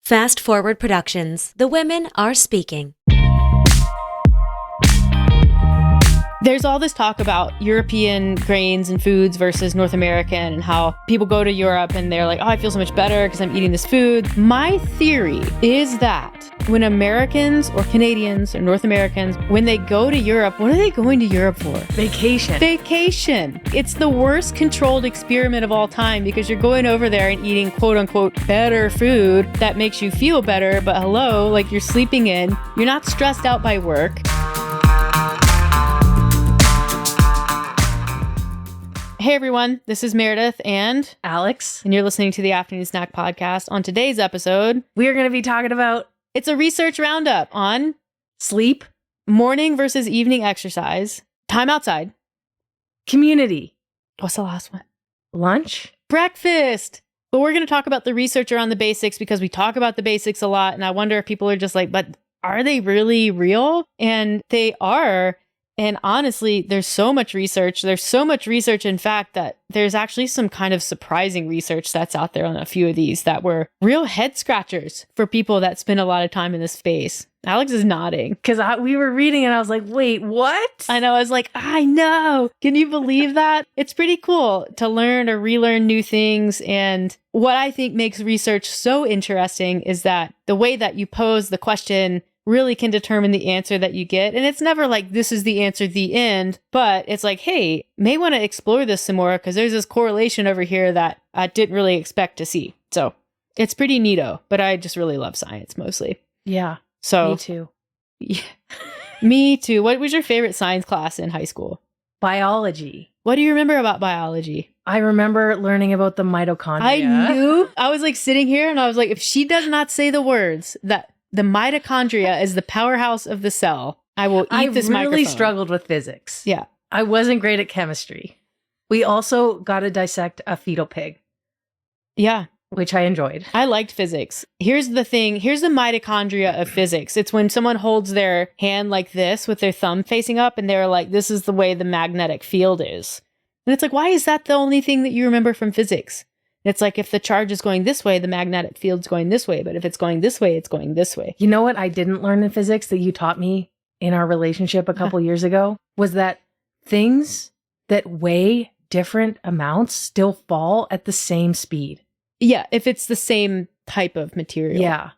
Fast Forward Productions. The women are speaking. There's all this talk about European grains and foods versus North American and how people go to Europe and they're like, oh, I feel so much better because I'm eating this food. My theory is that when Americans or Canadians or North Americans, when they go to Europe, what are they going to Europe for? Vacation. Vacation. It's the worst controlled experiment of all time because you're going over there and eating quote unquote better food that makes you feel better. But hello, like you're sleeping in, you're not stressed out by work. Hey everyone, this is Meredith and Alex, and you're listening to the Afternoon Snack Podcast. On today's episode, we are going to be talking about it's a research roundup on sleep, morning versus evening exercise, time outside, community. What's the last one? Lunch, breakfast. But we're going to talk about the research around the basics because we talk about the basics a lot. And I wonder if people are just like, but are they really real? And they are. And honestly, there's so much research. There's so much research, in fact, that there's actually some kind of surprising research that's out there on a few of these that were real head scratchers for people that spend a lot of time in this space. Alex is nodding. Because we were reading and I was like, wait, what? I know. I was like, I know. Can you believe that? It's pretty cool to learn or relearn new things. And what I think makes research so interesting is that the way that you pose the question really can determine the answer that you get. And it's never like, this is the answer, the end. But it's like, hey, may want to explore this some more because there's this correlation over here that I didn't really expect to see. So it's pretty neato, but I just really love science mostly. Yeah. So me too. Yeah, me too. What was your favorite science class in high school? Biology. What do you remember about biology? I remember learning about the mitochondria. I knew. I was like sitting here and I was like, if she does not say the words that the mitochondria is the powerhouse of the cell, I will eat this microphone. I really struggled with physics. Yeah. I wasn't great at chemistry. We also got to dissect a fetal pig. Yeah. Which I enjoyed. I liked physics. Here's the thing. Here's the mitochondria of physics. It's when someone holds their hand like this with their thumb facing up and they're like, this is the way the magnetic field is. And it's like, why is that the only thing that you remember from physics? It's like if the charge is going this way, the magnetic field's going this way. But if it's going this way, it's going this way. You know what I didn't learn in physics that you taught me in our relationship a couple years ago? Was that things that weigh different amounts still fall at the same speed. Yeah, if it's the same type of material. Yeah.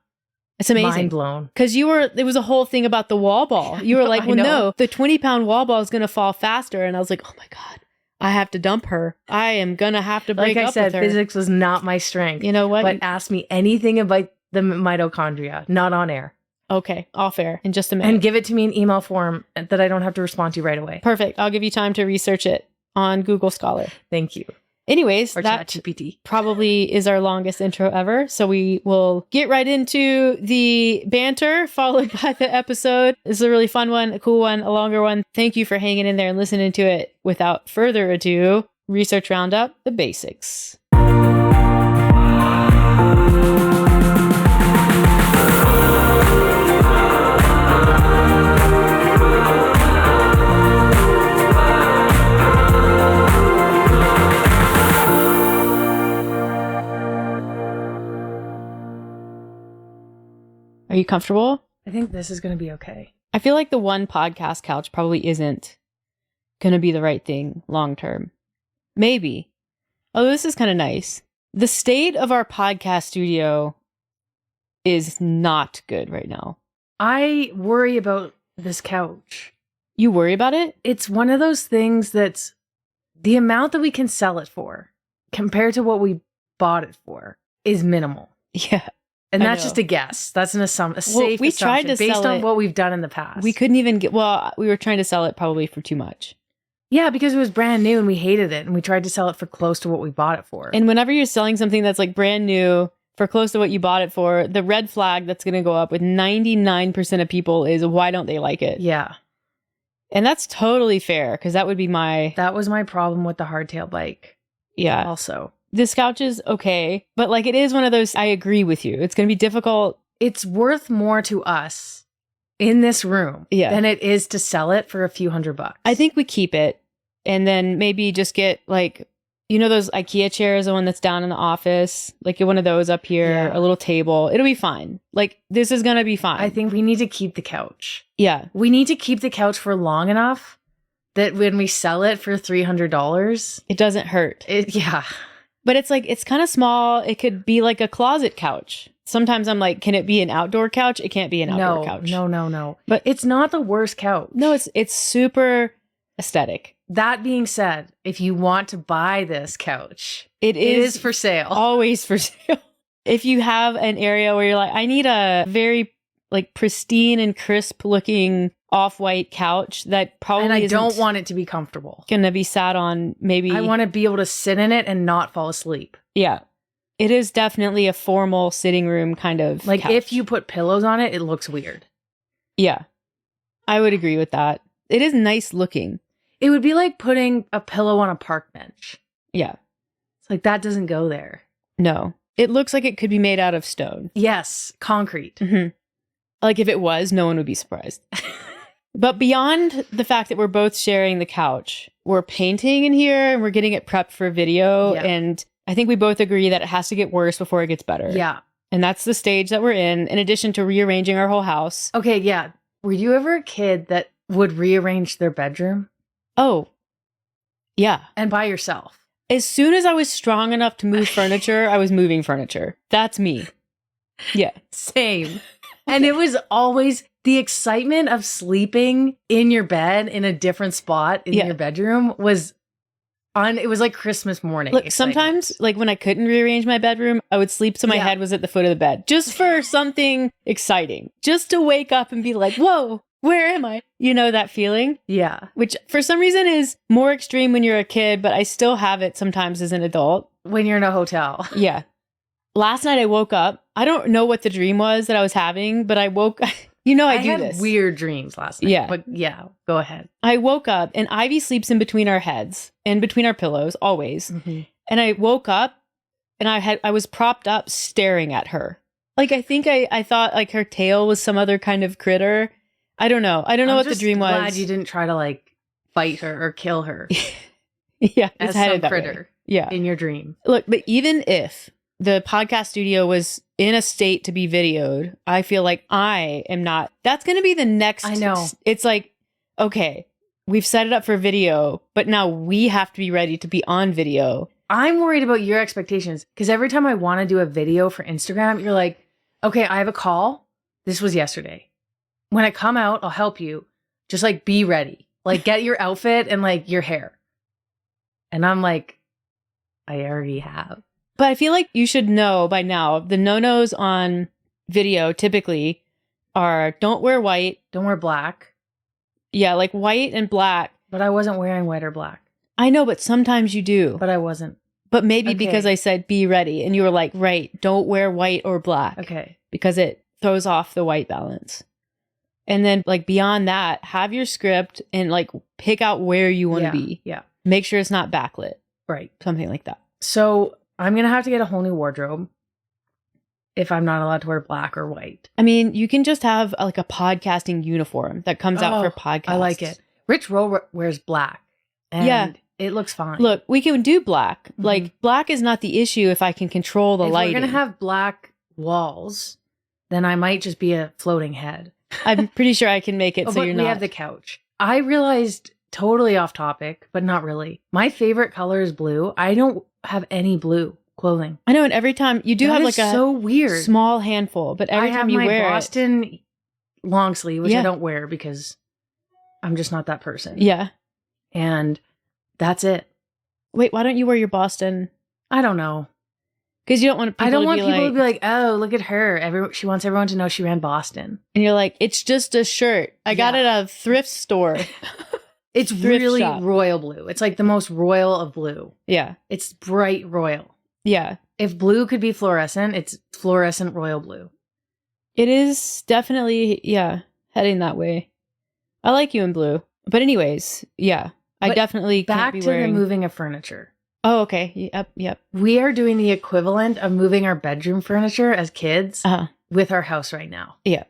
It's amazing. Mind blown. Because there was a whole thing about the wall ball. You were like, well, no, the 20-pound wall ball is going to fall faster. And I was like, oh my God. I have to dump her. I am going to have to break up with her. Like I said, physics was not my strength. You know what? But ask me anything about the mitochondria, not on air. Okay, off air in just a minute. And give it to me in email form that I don't have to respond to right away. Perfect. I'll give you time to research it on Google Scholar. Thank you. Anyways, or that ChatGPT probably is our longest intro ever. So we will get right into the banter followed by the episode. This is a really fun one, a cool one, a longer one. Thank you for hanging in there and listening to it. Without further ado, Research Roundup, the basics. Are you comfortable? I think this is going to be okay. I feel like the one podcast couch probably isn't going to be the right thing long term. Maybe. Oh, this is kind of nice. The state of our podcast studio is not good right now. I worry about this couch. You worry about it? It's one of those things that's the amount that we can sell it for compared to what we bought it for is minimal. Yeah. And that's just a guess. That's an assumption, a safe we tried assumption to based sell on it. what we've done in the past. We couldn't even we were trying to sell it probably for too much. Yeah, because it was brand new and we hated it. And we tried to sell it for close to what we bought it for. And whenever you're selling something that's like brand new for close to what you bought it for, the red flag that's going to go up with 99% of people is why don't they like it? Yeah. And that's totally fair because that would be That was my problem with the hardtail bike. Yeah. Also. This couch is okay, but like it is one of those, I agree with you. It's going to be difficult. It's worth more to us in this room than it is to sell it for a few $100. I think we keep it and then maybe just get like you know those IKEA chairs, the one that's down in the office? Like one of those up here, Yeah. a little table. It'll be fine. Like this is going to be fine. I think we need to keep the couch. Yeah. We need to keep the couch for long enough that when we sell it for $300, It doesn't hurt. yeah. But it's like, it's kind of small. It could be like a closet couch. Sometimes I'm like, can it be an outdoor couch? It can't be an outdoor couch. No. But It's not the worst couch. no, it's super aesthetic. That being said, if you want to buy this couch, It it is is for sale. always for sale. If you have an area where you're like, I need a very like pristine and crisp looking off-white couch that probably And I don't isn't want it to be comfortable. gonna be sat on, maybe. I want to be able to sit in it and not fall asleep. Yeah. It is definitely a formal sitting room kind of Like couch. if you put pillows on it, it looks weird. Yeah. I would agree with that. It is nice looking. It would be like putting a pillow on a park bench. Yeah. It's like that doesn't go there. No. It looks like it could be made out of stone. Yes, concrete. Mm-hmm. Like if it was, no one would be surprised. But beyond the fact that we're both sharing the couch, we're painting in here and we're getting it prepped for video. Yeah. And I think we both agree that it has to get worse before it gets better. Yeah. And that's the stage that we're in addition to rearranging our whole house. Okay, yeah. Were you ever a kid that would rearrange their bedroom? Oh, yeah. And by yourself? As soon as I was strong enough to move furniture, I was moving furniture. That's me. Yeah. Same. And it was always the excitement of sleeping in your bed in a different spot in Yeah. your bedroom was it was like Christmas morning. Look, excitement. sometimes, like when I couldn't rearrange my bedroom, I would sleep so my Yeah. head was at the foot of the bed just for something exciting, just to wake up and be like, whoa, where am I? You know, that feeling, Yeah. which for some reason is more extreme when you're a kid, but I still have it sometimes as an adult. When you're in a hotel. Yeah. Last night I woke up. I don't know what the dream was that I was having, but I woke you know, I do had this. weird dreams last night. Yeah. But yeah, go ahead. I woke up and Ivy sleeps in between our heads and between our pillows always. And I woke up and I was propped up staring at her. Like I think I thought like her tail was some other kind of critter. I don't know. I don't know what the dream was. I'm glad you didn't try to like fight her or kill her Yeah, as it's headed some that way. critter Yeah. in your dream. Look, but even if the podcast studio was in a state to be videoed, I feel like I am not. That's going to be the next. I know. It's like, okay, we've set it up for video, but now we have to be ready to be on video. I'm worried about your expectations because every time I want to do a video for Instagram, you're like, okay, I have a call. This was yesterday. When I come out, I'll help you. Just like be ready. Like get your outfit and like your hair. And I'm like, I already have. But I feel like you should know by now the no-nos on video typically are don't wear white. Don't wear black. Yeah, like white and black. But I wasn't wearing white or black. I know, but sometimes you do. But I wasn't. But maybe Okay. because I said be ready and you were like, right, don't wear white or black. Okay. Because it throws off the white balance. And then like beyond that, have your script and like pick out where you want to be. Yeah. Make sure it's not backlit. Right. Something like that. So I'm going to have to get a whole new wardrobe if I'm not allowed to wear black or white. I mean, you can just have like a podcasting uniform that comes out for podcasts. I like it. Rich Roll wears black. And Yeah. it looks fine. Look, we can do black. Mhm. Like black is not the issue if I can control the if lighting. we're going to have black walls, then I might just be a floating head. I'm pretty sure I can make it so but you're we not. have the couch. I realized, totally off topic, but not really. My favorite color is blue. I don't have any blue clothing. I know, and every time you do That have is like a so weird. small handful, but every I have time you my wear Boston long sleeve, which Yeah. I don't wear because I'm just not that person. it. Yeah. And that's it. Wait, why don't you wear your Boston? I don't know. Because you don't want people I don't to want be people like, to be like, oh, look at her. She wants everyone to know she ran Boston. and you're like, it's just a shirt. I got it at a thrift store. It's Thrift really shop. royal blue. It's like the most royal of blue. Yeah. It's bright royal. Yeah. If blue could be fluorescent, it's fluorescent royal blue. It is definitely, yeah, heading that way. I like you in blue. But anyways, yeah. I But definitely Back can't be to wearing. the moving of furniture. Oh, okay. Yep. Yep. We are doing the equivalent of moving our bedroom furniture as kids Uh-huh. with our house right now. Yeah.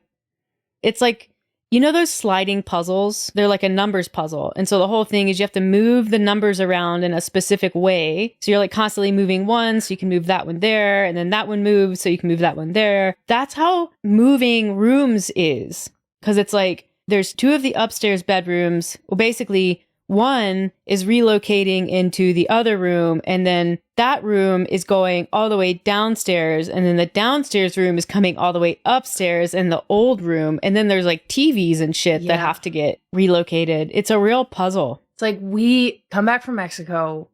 It's like You know those sliding puzzles? They're like a numbers puzzle. And so the whole thing is you have to move the numbers around in a specific way. So you're like constantly moving one, so you can move that one there, and then that one moves, so you can move that one there. That's how moving rooms is. Because it's like there's 2 of the upstairs bedrooms. Well, basically, one is relocating into the other room, and then that room is going all the way downstairs, and then the downstairs room is coming all the way upstairs in the old room, and then there's like TVs and shit that have to get relocated. It's a real puzzle. It's like we come back from Mexico,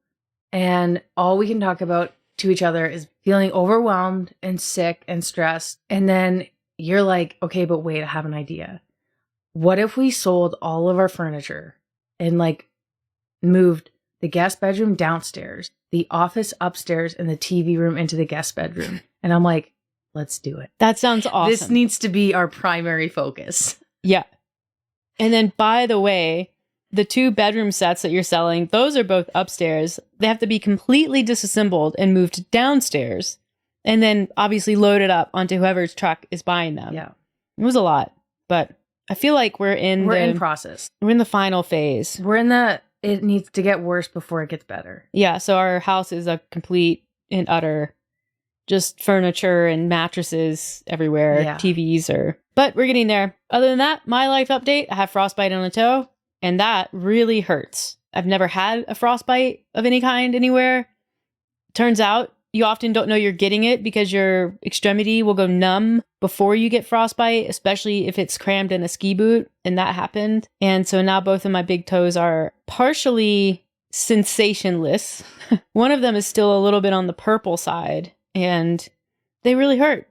and all we can talk about to each other is feeling overwhelmed and sick and stressed. And then you're like, okay, but wait, I have an idea. What if we sold all of our furniture and like moved the guest bedroom downstairs, the office upstairs, and the TV room into the guest bedroom? And I'm like, let's do it. That sounds awesome. This needs to be our primary focus. Yeah. And then, by the way, the 2 bedroom sets that you're selling, those are both upstairs. They have to be completely disassembled and moved downstairs, and then obviously loaded up onto whoever's truck is buying them. Yeah. It was a lot, but I feel like we're in process. We're in the final phase. It needs to get worse before it gets better. Yeah, so our house is a complete and utter just furniture and mattresses everywhere, TVs but we're getting there. Other than that, my life update, I have frostbite on a toe, and that really hurts. I've never had a frostbite of any kind anywhere. Turns out you often don't know you're getting it because your extremity will go numb before you get frostbite, especially if it's crammed in a ski boot, and that happened. And so now both of my big toes are partially sensationless. One of them is still a little bit on the purple side, and they really hurt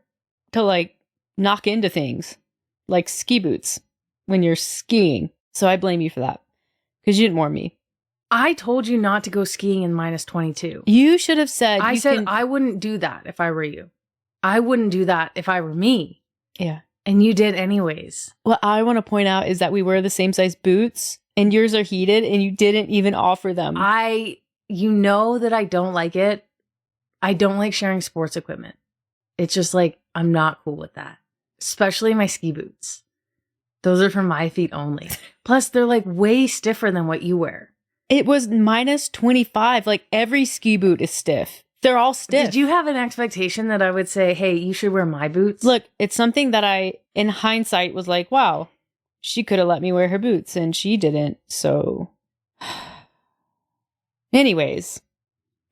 to like knock into things like ski boots when you're skiing. So I blame you for that because you didn't warn me. I told you not to go skiing in -22. You should have said. I wouldn't do that if I were you. I wouldn't do that if I were me. Yeah. And you did anyways. What I want to point out is that we wear the same size boots, and yours are heated, and you didn't even offer them. You know that I don't like it. I don't like sharing sports equipment. It's just like, I'm not cool with that. Especially my ski boots. Those are for my feet only. Plus, they're like way stiffer than what you wear. It was -25. Like every ski boot is stiff. They're all stiff. Did you have an expectation that I would say, hey, you should wear my boots? Look, it's something that I, in hindsight, was like, wow, she could have let me wear her boots, and she didn't. So, anyways.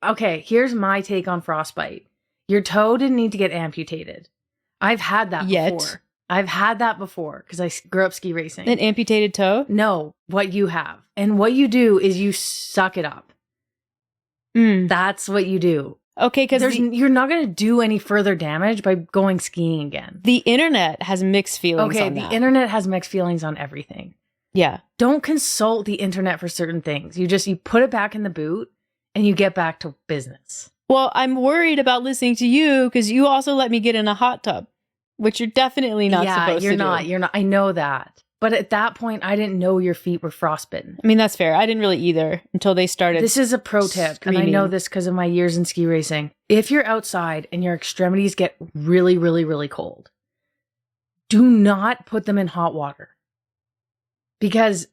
Okay, here's my take on frostbite. Your toe didn't need to get amputated. I've had that before. I've had that before because I grew up ski racing. An amputated toe? No, what you have. And what you do is you suck it up. That's what you do. Okay, because you're not going to do any further damage by going skiing again. The internet has mixed feelings on that. Okay, the internet has mixed feelings on everything. Yeah. Don't consult the internet for certain things. You put it back in the boot and you get back to business. Well, I'm worried about listening to you because you also let me get in a hot tub, which you're definitely not supposed to do. You're not. I know that. But at that point, I didn't know your feet were frostbitten. I mean, that's fair. I didn't really either until they started. This is a pro tip, and I know this because of my years in ski racing. If you're outside and your extremities get really, really, really cold, do not put them in hot water because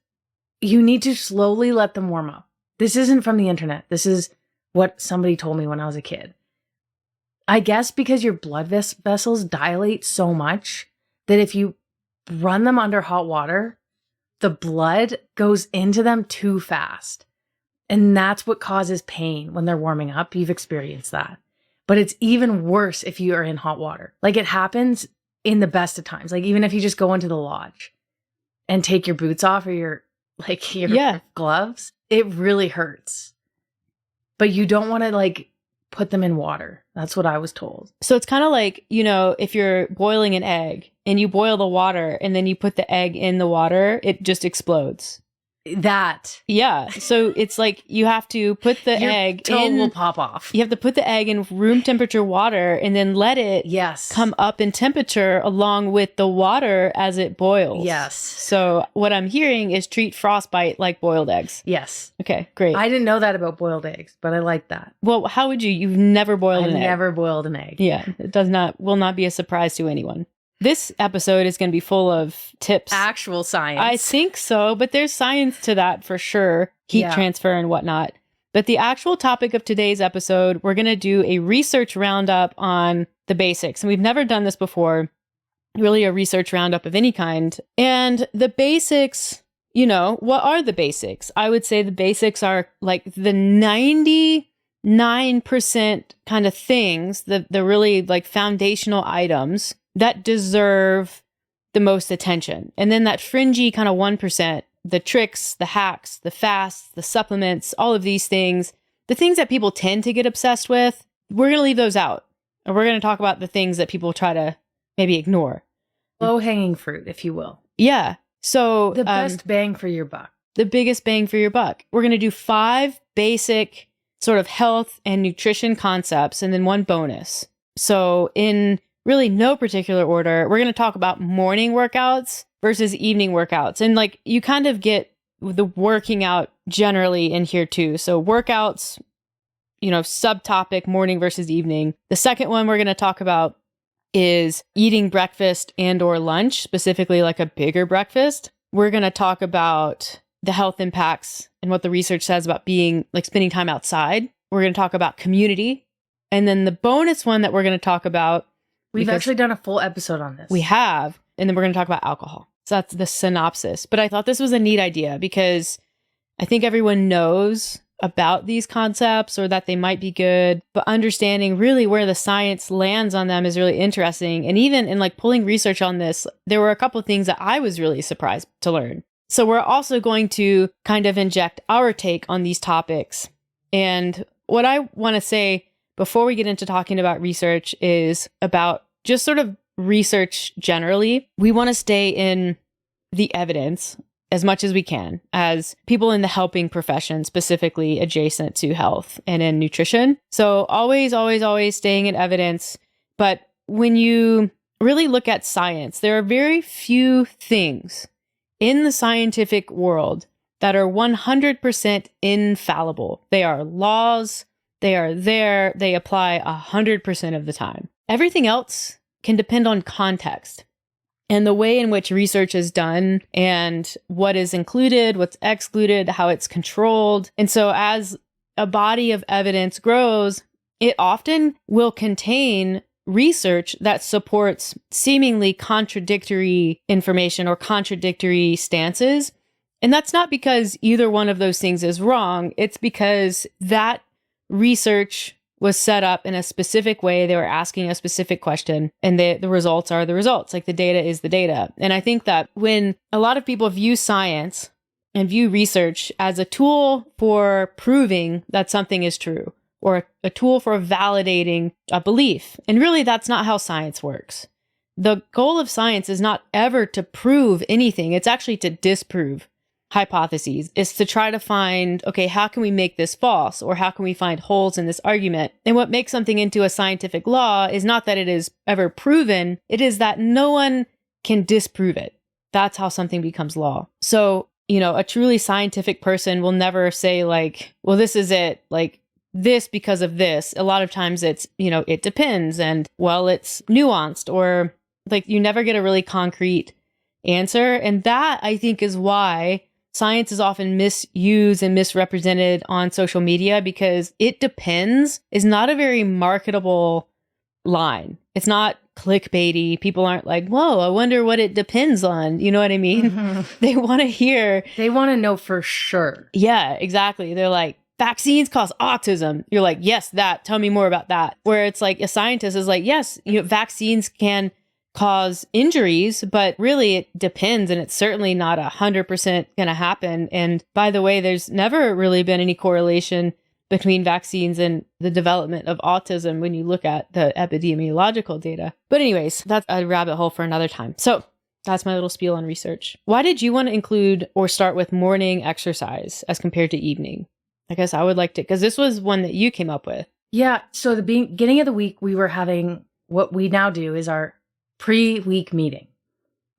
you need to slowly let them warm up. This isn't from the internet. This is what somebody told me when I was a kid. I guess because your blood vessels dilate so much that if you run them under hot water, the blood goes into them too fast. And that's what causes pain when they're warming up. You've experienced that. But it's even worse if you are in hot water. Like it happens in the best of times. Like even if you just go into the lodge and take your boots off or your gloves, it really hurts. But you don't want to put them in water. That's what I was told. So it's kind of like, if you're boiling an egg and you boil the water and then you put the egg in the water, it just explodes. That. Yeah. So it's like you have to put the egg in. Will pop off. You have to put the egg in room temperature water and then let it come up in temperature along with the water as it boils. Yes. So what I'm hearing is treat frostbite like boiled eggs. Yes. Okay, great. I didn't know that about boiled eggs, but I like that. Well, how would you? You've never boiled an egg. I've never boiled an egg. Yeah. It will not be a surprise to anyone. This episode is going to be full of tips. Actual science. I think so, but there's science to that for sure. Heat transfer and whatnot. But the actual topic of today's episode, we're going to do a research roundup on the basics. And we've never done this before, really a research roundup of any kind. And the basics, what are the basics? I would say the basics are like the 99% kind of things, the really like foundational items that deserve the most attention. And then that fringy kind of 1%, the tricks, the hacks, the fasts, the supplements, all of these things, the things that people tend to get obsessed with, we're going to leave those out. And we're going to talk about the things that people try to maybe ignore. Low-hanging fruit, if you will. Yeah. So the best bang for your buck. The biggest bang for your buck. We're going to do 5 basic sort of health and nutrition concepts and then 1 bonus. So in really no particular order, we're going to talk about morning workouts versus evening workouts. And like you kind of get the working out generally in here too. So workouts, subtopic morning versus evening. The second one we're going to talk about is eating breakfast and or lunch, specifically like a bigger breakfast. We're going to talk about the health impacts and what the research says about being like spending time outside. We're going to talk about community. And then the bonus one that we're going to talk about, we've actually done a full episode on this. We have. And then we're going to talk about alcohol. So that's the synopsis. But I thought this was a neat idea because I think everyone knows about these concepts or that they might be good, but understanding really where the science lands on them is really interesting. And even in like pulling research on this, there were a couple of things that I was really surprised to learn. So we're also going to kind of inject our take on these topics. And what I want to say before we get into talking about research is about just sort of research generally. We want to stay in the evidence as much as we can as people in the helping profession, specifically adjacent to health and in nutrition. So always, always, always staying in evidence. But when you really look at science, there are very few things in the scientific world that are 100% infallible. They are laws. They are there. They apply 100% of the time. Everything else can depend on context and the way in which research is done and what is included, what's excluded, how it's controlled. And so as a body of evidence grows, it often will contain research that supports seemingly contradictory information or contradictory stances. And that's not because either one of those things is wrong. It's because that research was set up in a specific way. They were asking a specific question, and the results are the results. Like the data is the data. And I think that when a lot of people view science and view research as a tool for proving that something is true or a tool for validating a belief, and really that's not how science works. The goal of science is not ever to prove anything. It's actually to disprove hypotheses. Is to try to find, okay, how can we make this false? Or how can we find holes in this argument? And what makes something into a scientific law is not that it is ever proven. It is that no one can disprove it. That's how something becomes law. So, a truly scientific person will never say like, well, this is it, like this because of this. A lot of times it's, it depends. And well, it's nuanced, or like you never get a really concrete answer. And that I think is why science is often misused and misrepresented on social media, because it depends is not a very marketable line. It's not clickbaity. People aren't like, whoa, I wonder what it depends on. You know what I mean? Mm-hmm. They want to hear. They want to know for sure. Yeah, exactly. They're like, vaccines cause autism. You're like, yes, that. Tell me more about that. Where it's like a scientist is like, yes, vaccines can cause injuries, but really it depends, and it's certainly not 100% going to happen. And by the way, there's never really been any correlation between vaccines and the development of autism when you look at the epidemiological data. But anyways, that's a rabbit hole for another time. So that's my little spiel on research. Why did you want to include or start with morning exercise as compared to evening? I guess I would like to, because this was one that you came up with. Yeah. So the beginning of the week, we were having what we now do is our pre-week meeting,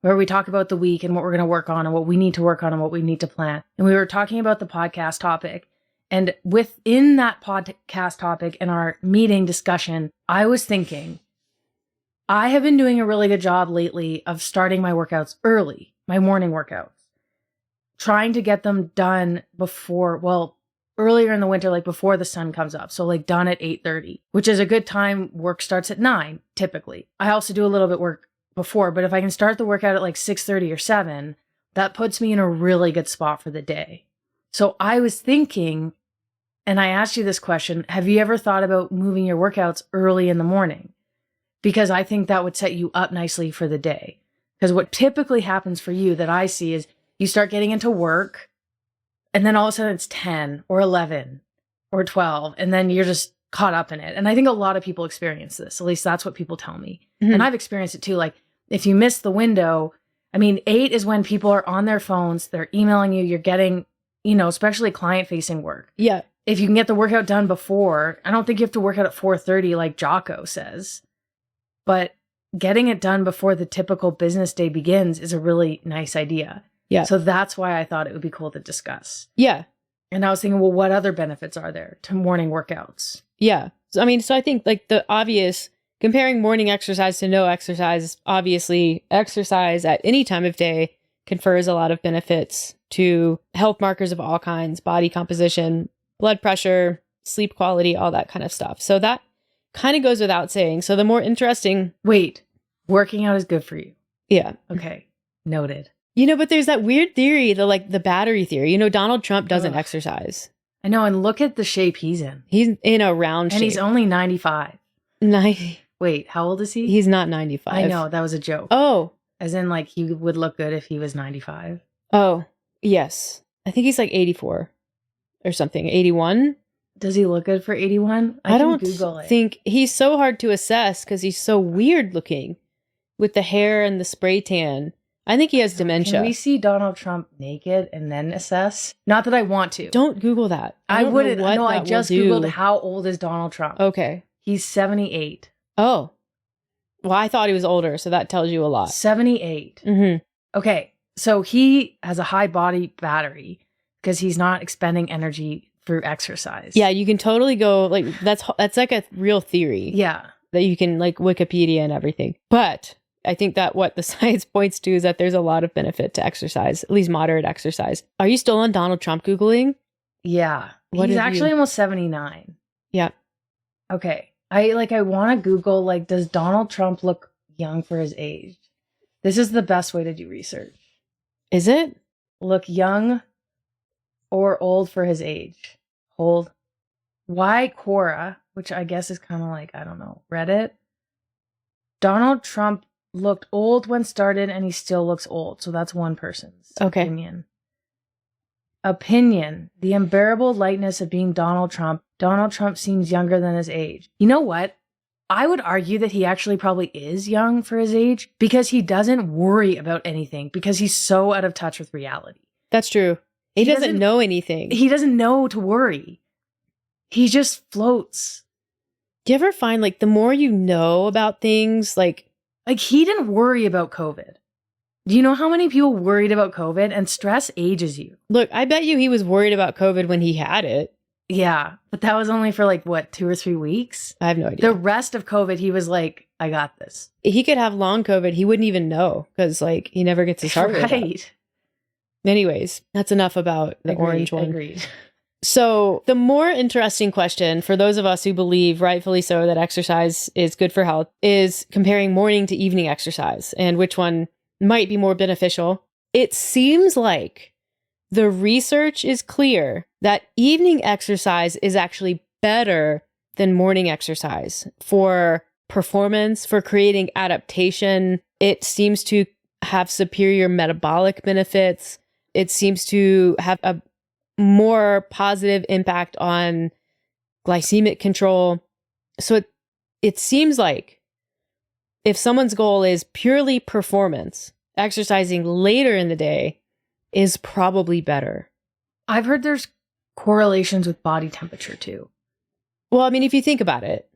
where we talk about the week and what we're going to work on and what we need to work on and what we need to plan. And we were talking about the podcast topic. And within that podcast topic and our meeting discussion, I was thinking, I have been doing a really good job lately of starting my workouts early, my morning workouts, trying to get them done before, well, earlier in the winter, like before the sun comes up. So like done at 8:30, which is a good time. Work starts at 9, typically. I also do a little bit work before, but if I can start the workout at like 6:30 or 7, that puts me in a really good spot for the day. So I was thinking, and I asked you this question, have you ever thought about moving your workouts early in the morning? Because I think that would set you up nicely for the day. Because what typically happens for you that I see is you start getting into work and then all of a sudden it's 10 or 11 or 12 and then you're just caught up in it. And I think a lot of people experience this. At least that's what people tell me. Mm-hmm. And I've experienced it too. Like if you miss the window, 8 is when people are on their phones, they're emailing you, you're getting, especially client facing work. Yeah. If you can get the workout done before, I don't think you have to work out at 4:30 like Jocko says, but getting it done before the typical business day begins is a really nice idea. Yeah. So that's why I thought it would be cool to discuss. Yeah. And I was thinking, well, what other benefits are there to morning workouts? Yeah. So I think like the obvious, comparing morning exercise to no exercise, obviously exercise at any time of day confers a lot of benefits to health markers of all kinds, body composition, blood pressure, sleep quality, all that kind of stuff. So that kind of goes without saying. So the more interesting... Wait, working out is good for you. Yeah. Okay. Noted. But there's that weird theory, the battery theory. Donald Trump doesn't exercise. I know, and look at the shape he's in. He's in a round shape. And he's only 95. 90. Wait, how old is he? He's not 95. I know, that was a joke. Oh. As in, like, he would look good if he was 95. Oh, yes. I think he's like 84 or something. 81? Does he look good for 81? I don't Google it. think he's so hard to assess because he's so weird looking with the hair and the spray tan. I think he has dementia. Can we see Donald Trump naked and then assess? Not that I want to. Don't Google that. I wouldn't. No, I just Googled do. how old is Donald Trump. Okay. He's 78. Oh. Well, I thought he was older, so that tells you a lot. 78. Mm-hmm. Okay. So he has a high body battery because he's not expending energy through exercise. Yeah, you can totally go, like, that's like a real theory. Yeah. That you can, like, Wikipedia and everything. But I think that what the science points to is that there's a lot of benefit to exercise, at least moderate exercise. Are you still on Donald Trump Googling? Yeah. He's actually almost 79. Yeah. Okay. I want to Google, like, does Donald Trump look young for his age? This is the best way to do research. Is it? Look young or old for his age. Hold. Why Quora, which I guess is kind of like, I don't know, Reddit. Donald Trump looked old when started and he still looks old. So that's one person's opinion. Opinion. The unbearable lightness of being Donald Trump. Donald Trump seems younger than his age. You know what? I would argue that he actually probably is young for his age because he doesn't worry about anything because he's so out of touch with reality. That's true. He doesn't know anything. He doesn't know to worry. He just floats. Do you ever find, like, the more you know about things, like he didn't worry about COVID. Do you know how many people worried about COVID? And stress ages you. Look, I bet you he was worried about COVID when he had it. Yeah, but that was only for 2 or 3 weeks. I have no idea. The rest of COVID, he was like, I got this. He could have long COVID. He wouldn't even know because, he never gets his heart rate up. Right. Anyways, that's enough about the orange one. Agreed. So the more interesting question for those of us who believe, rightfully so, that exercise is good for health is comparing morning to evening exercise and which one might be more beneficial. It seems like the research is clear that evening exercise is actually better than morning exercise for performance, for creating adaptation. It seems to have superior metabolic benefits. It seems to have a more positive impact on glycemic control. So it seems like if someone's goal is purely performance, exercising later in the day is probably better. I've heard there's correlations with body temperature too. Well, if you think about it,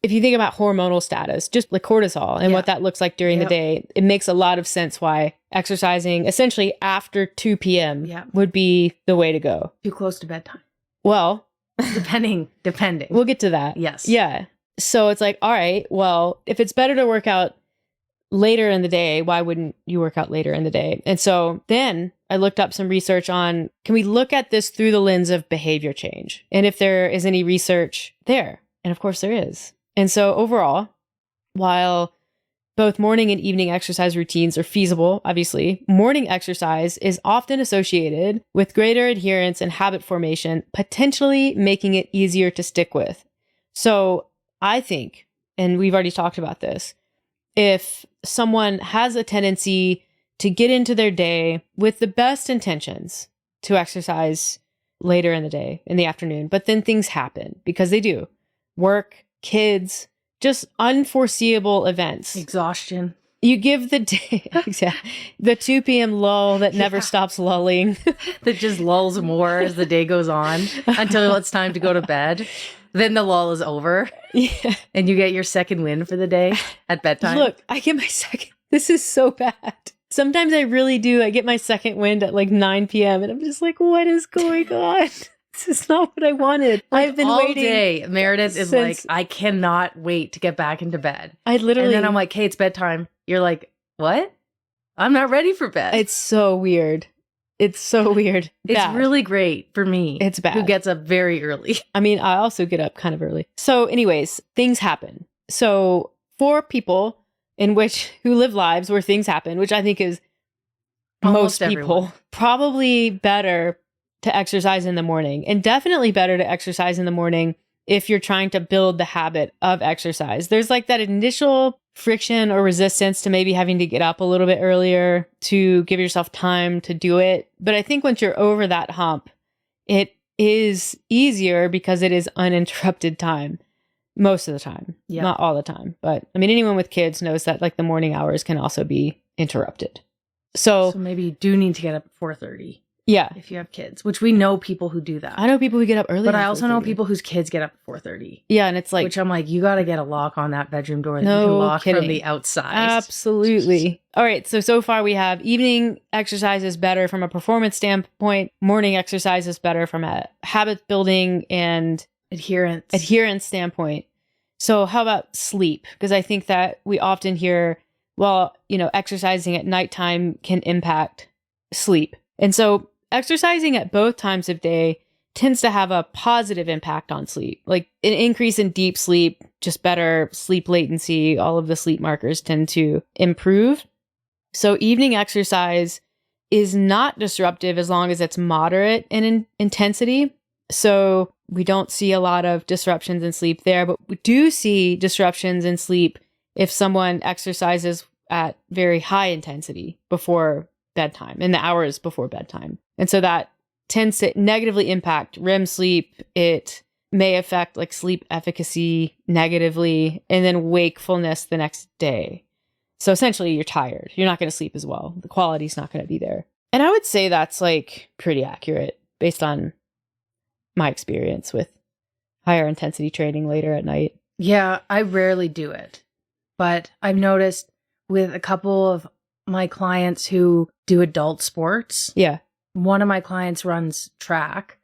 if you think about hormonal status, just like cortisol and what that looks like during the day, it makes a lot of sense why exercising essentially after 2 p.m. would be the way to go. Too close to bedtime. Well, depending. We'll get to that. Yes. Yeah. So it's like, all right, well, if it's better to work out later in the day, why wouldn't you work out later in the day? And so then I looked up some research on, can we look at this through the lens of behavior change? And if there is any research there. And of course there is. And so overall, while both morning and evening exercise routines are feasible, obviously, morning exercise is often associated with greater adherence and habit formation, potentially making it easier to stick with. So I think, and we've already talked about this, if someone has a tendency to get into their day with the best intentions to exercise later in the day, in the afternoon, but then things happen because they do. Work, kids, just unforeseeable events. Exhaustion. You give the day, the 2 p.m. lull that never stops lulling. That just lulls more as the day goes on until it's time to go to bed. Then the lull is over. Yeah. And you get your second win for the day at bedtime. Look, I get my second. This is so bad. Sometimes I really do. I get my second wind at like 9 p.m. and I'm just like, what is going on? This is not what I wanted. Like I've been all waiting. Day. Meredith is like, I cannot wait to get back into bed. I literally. And then I'm like, hey, it's bedtime. You're like, what? I'm not ready for bed. It's so weird. It's so weird. It's Bad. really great for me. It's bad. Who gets up very early. I mean, I also get up kind of early. So anyways, things happen. So for people who live lives where things happen, which I think is Almost most people, everyone. probably better to exercise in the morning, and definitely better to exercise in the morning if you're trying to build the habit of exercise. There's like that initial friction or resistance to maybe having to get up a little bit earlier to give yourself time to do it. But I think once you're over that hump, it is easier because it is uninterrupted time most of the time. Yeah. Not all the time. But I mean, anyone with kids knows that like the morning hours can also be interrupted. So maybe you do need to get up at 4:30 yeah, if you have kids, which we know people who do that. I know people who get up early. But at I also know 4:30. people whose kids get up at 4:30. Yeah, and it's like, Which I'm like, you got to get a lock on that bedroom door that No you can lock kidding. from the outside. absolutely. All right. So far we have evening exercise is better from a performance standpoint. Morning exercise is better from a habit building and adherence standpoint. So how about sleep? Because I think that we often hear, well, exercising at nighttime can impact sleep. And so exercising at both times of day tends to have a positive impact on sleep, like an increase in deep sleep, just better sleep latency. All of the sleep markers tend to improve. So evening exercise is not disruptive as long as it's moderate in intensity. So we don't see a lot of disruptions in sleep there, but we do see disruptions in sleep if someone exercises at very high intensity before bedtime, in the hours before bedtime. And so that tends to negatively impact REM sleep. It may affect like sleep efficacy negatively, and then wakefulness the next day. So essentially you're tired. You're not going to sleep as well. The quality's not going to be there. And I would say that's like pretty accurate based on my experience with higher intensity training later at night. Yeah, I rarely do it. But I've noticed with a couple of my clients who do adult sports. Yeah. One of my clients runs track.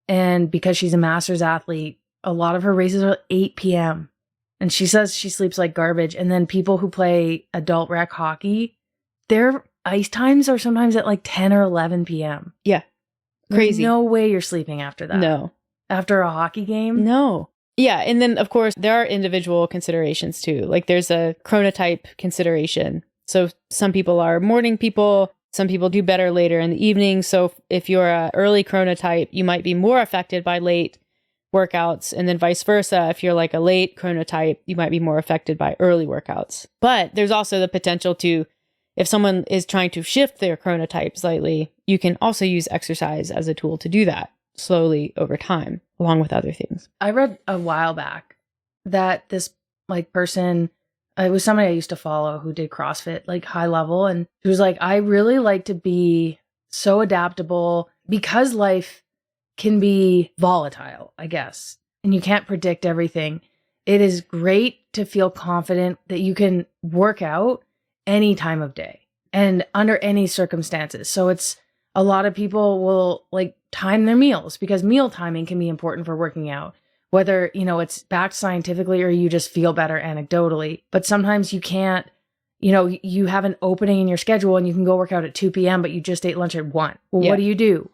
And because she's a master's athlete, a lot of her races are 8 p.m. And she says she sleeps like garbage. And then people who play adult rec hockey, their ice times are sometimes at like 10 or 11 p.m. Yeah. Crazy. There's no way you're sleeping after that. No. After a hockey game? No. Yeah. And then, of course, there are individual considerations too. Like there's a chronotype consideration. So some people are morning people. Some people do better later in the evening. So if you're an early chronotype, you might be more affected by late workouts. And then vice versa. If you're like a late chronotype, you might be more affected by early workouts. But there's also the potential to, if someone is trying to shift their chronotype slightly, you can also use exercise as a tool to do that slowly over time, along with other things. I read a while back that this person, it was somebody I used to follow who did CrossFit, like high level. And she was like, I really like to be so adaptable because life can be volatile, I guess, and you can't predict everything. It is great to feel confident that you can work out any time of day and under any circumstances. So it's a lot of people will like time their meals because meal timing can be important for working out. whether, it's backed scientifically or you just feel better anecdotally. But sometimes you can't, you have an opening in your schedule and you can go work out at 2 p.m., but you just ate lunch at 1. Well, what do?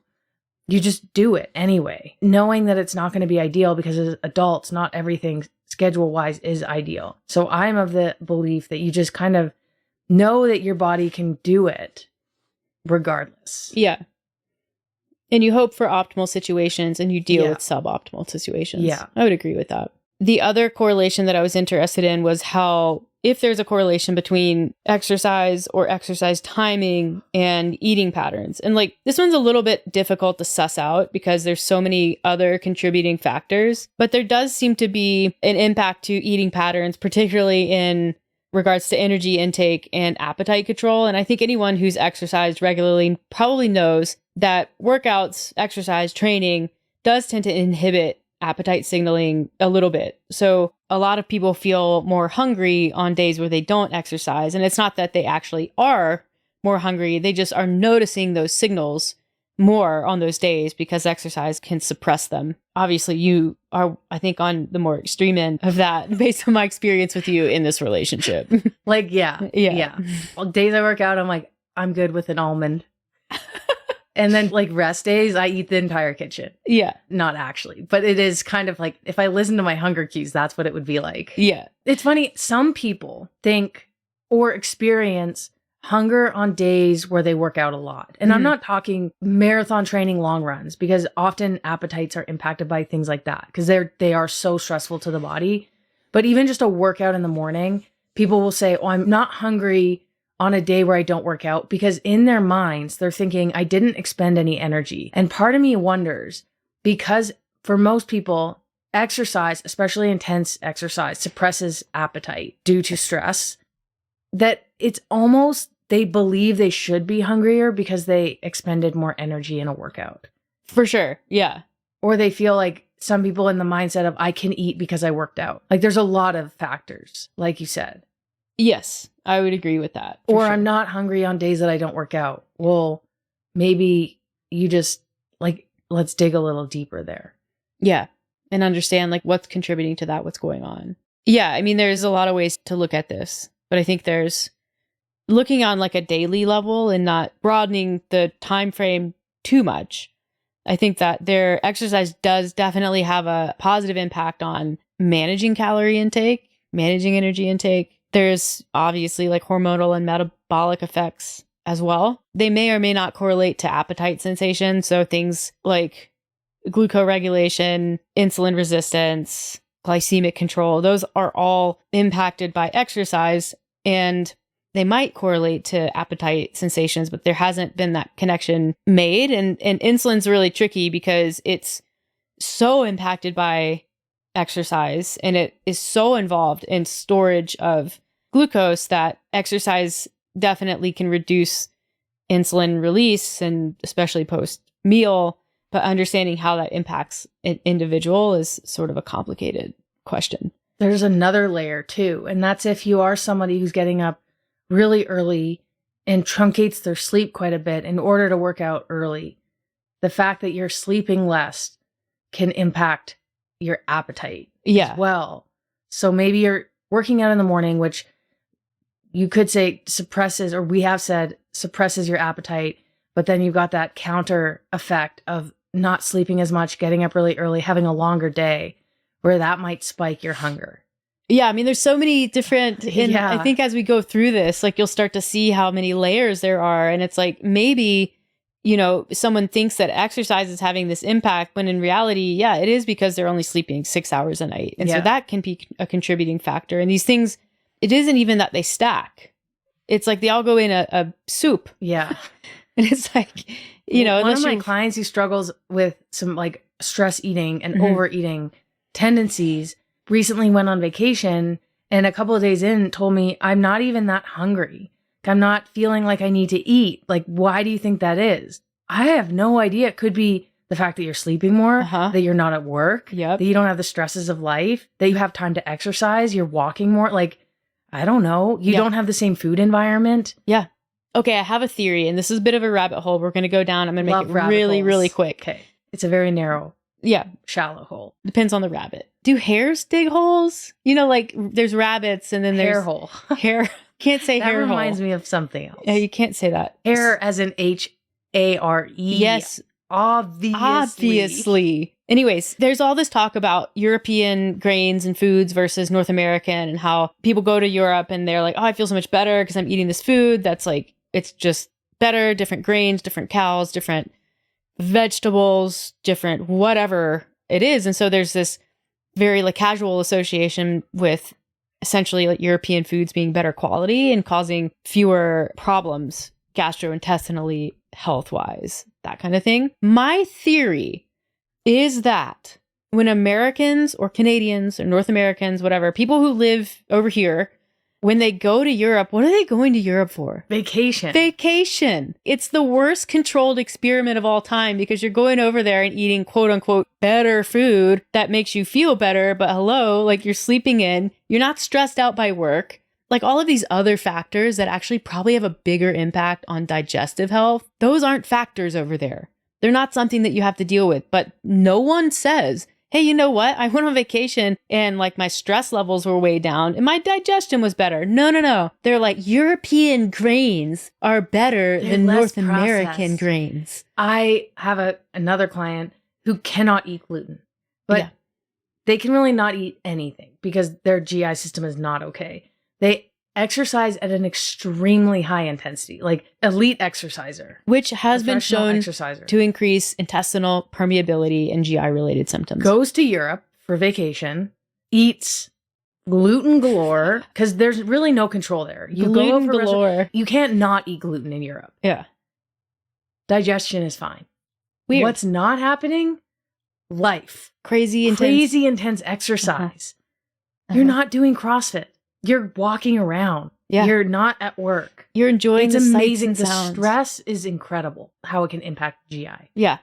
You just do it anyway, knowing that it's not going to be ideal because as adults, not everything schedule-wise is ideal. So I'm of the belief that you just kind of know that your body can do it regardless. Yeah. And you hope for optimal situations and you deal Yeah. with suboptimal situations. Yeah. I would agree with that. The other correlation that I was interested in was how, if there's a correlation between exercise or exercise timing and eating patterns. And like, this one's a little bit difficult to suss out because there's so many other contributing factors, but there does seem to be an impact to eating patterns, particularly in regards to energy intake and appetite control. And I think anyone who's exercised regularly probably knows that workouts, exercise, training does tend to inhibit appetite signaling a little bit. So a lot of people feel more hungry on days where they don't exercise. And it's not that they actually are more hungry. They just are noticing those signals more on those days because exercise can suppress them. Obviously, you are, I think, on the more extreme end of that based on my experience with you in this relationship. Yeah. Well, days I work out, I'm like, I'm good with an almond. And then like rest days, I eat the entire kitchen. Yeah. Not actually, but it is kind of like, if I listen to my hunger cues, that's what it would be like. Yeah. It's funny. Some people think or experience hunger on days where they work out a lot. And I'm not talking marathon training, long runs, because often appetites are impacted by things like that because they are so stressful to the body. But even just a workout in the morning, people will say, oh, I'm not hungry on a day where I don't work out, because in their minds, they're thinking, I didn't expend any energy. And part of me wonders, because for most people, exercise, especially intense exercise, suppresses appetite due to stress, that it's almost, they believe they should be hungrier because they expended more energy in a workout. For sure. Yeah. Or they feel like some people in the mindset of, I can eat because I worked out. Like there's a lot of factors, like you said. Yes, I would agree with that. Or I'm not hungry on days that I don't work out. Well, maybe you just like, let's dig a little deeper there. Yeah. And understand like what's contributing to that, what's going on. Yeah. I mean, there's a lot of ways to look at this, but I think there's looking on like a daily level and not broadening the time frame too much. I think that their exercise does definitely have a positive impact on managing calorie intake, managing energy intake. There's obviously like hormonal and metabolic effects as well. They may or may not correlate to appetite sensation. So things like glucose regulation, insulin resistance, glycemic control, those are all impacted by exercise and they might correlate to appetite sensations, but there hasn't been that connection made. And insulin's really tricky because it's so impacted by exercise and it is so involved in storage of glucose that exercise definitely can reduce insulin release, and especially post meal, but understanding how that impacts an individual is sort of a complicated question. There's another layer too, and that's if you are somebody who's getting up really early and truncates their sleep quite a bit in order to work out early. The fact that you're sleeping less can impact your appetite as well. So maybe you're working out in the morning, which you could say suppresses, or we have said suppresses your appetite, but then you've got that counter effect of not sleeping as much, getting up really early, having a longer day, where that might spike your hunger. Yeah, I mean, there's so many different, and I think as we go through this, like you'll start to see how many layers there are. And it's like, maybe, you know, someone thinks that exercise is having this impact, when in reality, yeah, it is because they're only sleeping 6 hours a night. And so that can be a contributing factor. And these things, it isn't even that they stack. It's like they all go in a soup. Yeah. And it's like, you know, one of my clients who struggles with some like stress eating and overeating tendencies recently went on vacation, and a couple of days in told me, I'm not even that hungry. I'm not feeling like I need to eat. Like, why do you think that is? I have no idea. It could be the fact that you're sleeping more, that you're not at work, that you don't have the stresses of life, that you have time to exercise, you're walking more. Like, I don't know. You don't have the same food environment. Yeah. Okay, I have a theory, and this is a bit of a rabbit hole we're going to go down. I'm going to make it really, really quick. Okay. It's a very narrow Yeah. shallow hole. Depends on the rabbit. Do hares dig holes? You know, like there's rabbits and then there's Hair hole. hair. Can't say That hair reminds hole. me of something else. Yeah, you can't say that. Hair as in HARE. Yes. Obviously. Anyways, there's all this talk about European grains and foods versus North American and how people go to Europe and they're like, oh, I feel so much better because I'm eating this food that's like, it's just better, different grains, different cows, different vegetables, different whatever it is. And so there's this very like casual association with essentially like European foods being better quality and causing fewer problems gastrointestinally, health-wise, that kind of thing. My theory is that when Americans or Canadians or North Americans, whatever, people who live over here, when they go to Europe, what are they going to Europe for? Vacation. Vacation. It's the worst controlled experiment of all time because you're going over there and eating quote unquote better food that makes you feel better. But hello, like you're sleeping in, you're not stressed out by work. Like all of these other factors that actually probably have a bigger impact on digestive health, those aren't factors over there. They're not something that you have to deal with. But no one says, hey, you know what? I went on vacation and like my stress levels were way down and my digestion was better. No. They're like European grains are better than North American grains. I have another client who cannot eat gluten, but they can really not eat anything because their GI system is not okay. They exercise at an extremely high intensity, like elite exerciser. Which has been shown exerciser. to increase intestinal permeability and GI-related symptoms. Goes to Europe for vacation, eats gluten galore, because there's really no control there. You Gluten go over galore. You can't not eat gluten in Europe. Yeah. Digestion is fine. Weird. What's not happening? Life. Crazy intense exercise. You're not doing CrossFit. You're walking around. Yeah. You're not at work. You're enjoying It's the amazing. sights and The sounds. stress is incredible how it can impact GI. Yeah.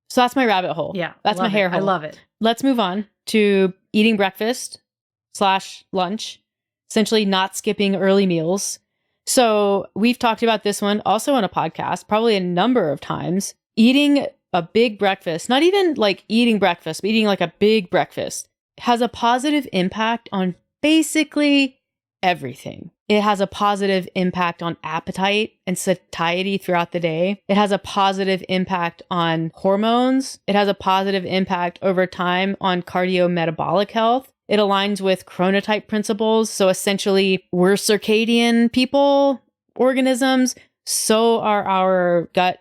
So that's my rabbit hole. Yeah. That's my hair hole. I love it. Let's move on to eating breakfast/lunch, essentially not skipping early meals. So we've talked about this one also on a podcast, probably a number of times. Eating a big breakfast, not even like eating breakfast, but eating like a big breakfast has a positive impact on basically everything. It has a positive impact on appetite and satiety throughout the day. It has a positive impact on hormones. It has a positive impact over time on cardiometabolic health. It aligns with chronotype principles. So essentially, we're circadian people, organisms. So are our gut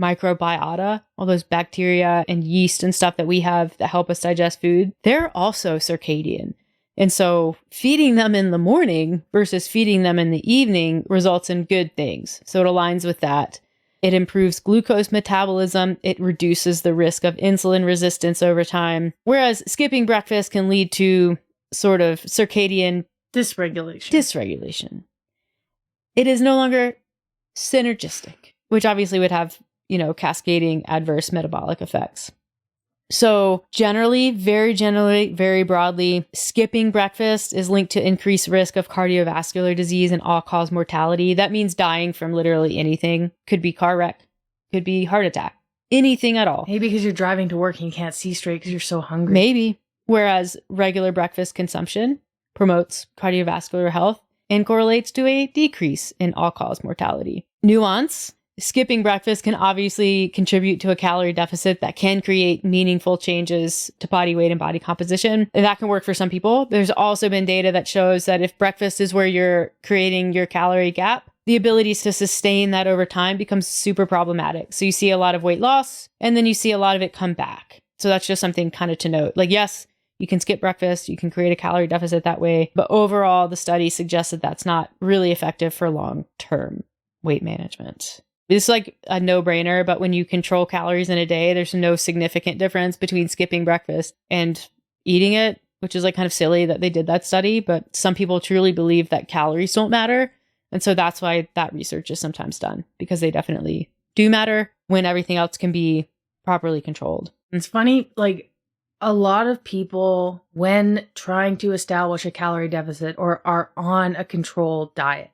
microbiota, all those bacteria and yeast and stuff that we have that help us digest food. They're also circadian. And so feeding them in the morning versus feeding them in the evening results in good things. So it aligns with that. It improves glucose metabolism. It reduces the risk of insulin resistance over time. Whereas skipping breakfast can lead to sort of circadian dysregulation. It is no longer synergistic, which obviously would have, cascading adverse metabolic effects. So very generally, very broadly, skipping breakfast is linked to increased risk of cardiovascular disease and all-cause mortality. That means dying from literally anything. Could be car wreck, could be heart attack, anything at all. Maybe because you're driving to work and you can't see straight because you're so hungry. Maybe. Whereas regular breakfast consumption promotes cardiovascular health and correlates to a decrease in all-cause mortality. Nuance. Skipping breakfast can obviously contribute to a calorie deficit that can create meaningful changes to body weight and body composition. And that can work for some people. There's also been data that shows that if breakfast is where you're creating your calorie gap, the ability to sustain that over time becomes super problematic. So you see a lot of weight loss, and then you see a lot of it come back. So that's just something kind of to note. Like, yes, you can skip breakfast, you can create a calorie deficit that way, but overall, the study suggests that that's not really effective for long-term weight management. It's like a no-brainer, but when you control calories in a day, there's no significant difference between skipping breakfast and eating it, which is like kind of silly that they did that study, but some people truly believe that calories don't matter. And so that's why that research is sometimes done, because they definitely do matter when everything else can be properly controlled. It's funny, like a lot of people, when trying to establish a calorie deficit or are on a controlled diet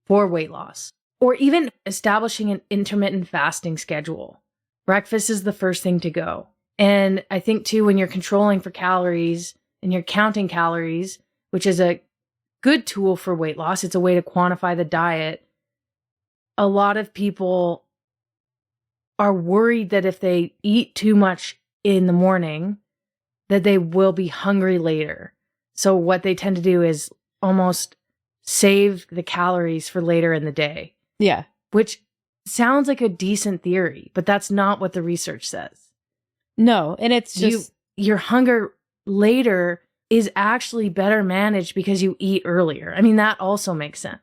for weight loss, or even establishing an intermittent fasting schedule, breakfast is the first thing to go. And I think too, when you're controlling for calories and you're counting calories, which is a good tool for weight loss, it's a way to quantify the diet. A lot of people are worried that if they eat too much in the morning, that they will be hungry later. So what they tend to do is almost save the calories for later in the day. Yeah. Which sounds like a decent theory, but that's not what the research says. No, and it's just your hunger later is actually better managed because you eat earlier. I mean, that also makes sense.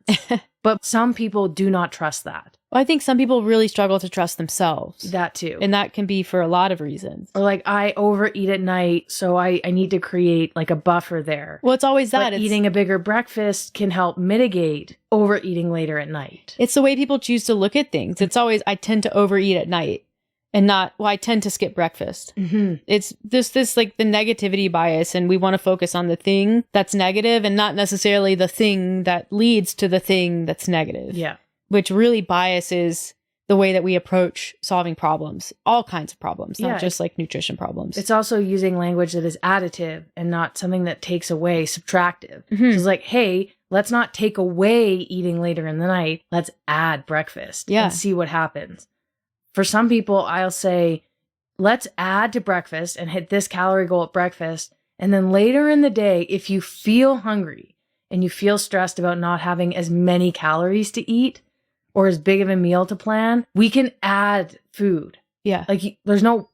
But some people do not trust that. Well, I think some people really struggle to trust themselves. That too. And that can be for a lot of reasons. Or like, I overeat at night, so I need to create like a buffer there. Well, it's always that. But eating a bigger breakfast can help mitigate overeating later at night. It's the way people choose to look at things. It's always, I tend to overeat at night and not, well, I tend to skip breakfast. Mm-hmm. It's this like the negativity bias, and we want to focus on the thing that's negative and not necessarily the thing that leads to the thing that's negative. Yeah. Which really biases the way that we approach solving problems, all kinds of problems, not just like nutrition problems. It's also using language that is additive and not something that takes away, subtractive. Mm-hmm. So it's like, hey, let's not take away eating later in the night. Let's add breakfast and see what happens. For some people, I'll say, let's add to breakfast and hit this calorie goal at breakfast. And then later in the day, if you feel hungry and you feel stressed about not having as many calories to eat or as big of a meal to plan, we can add food. Yeah. Like there's no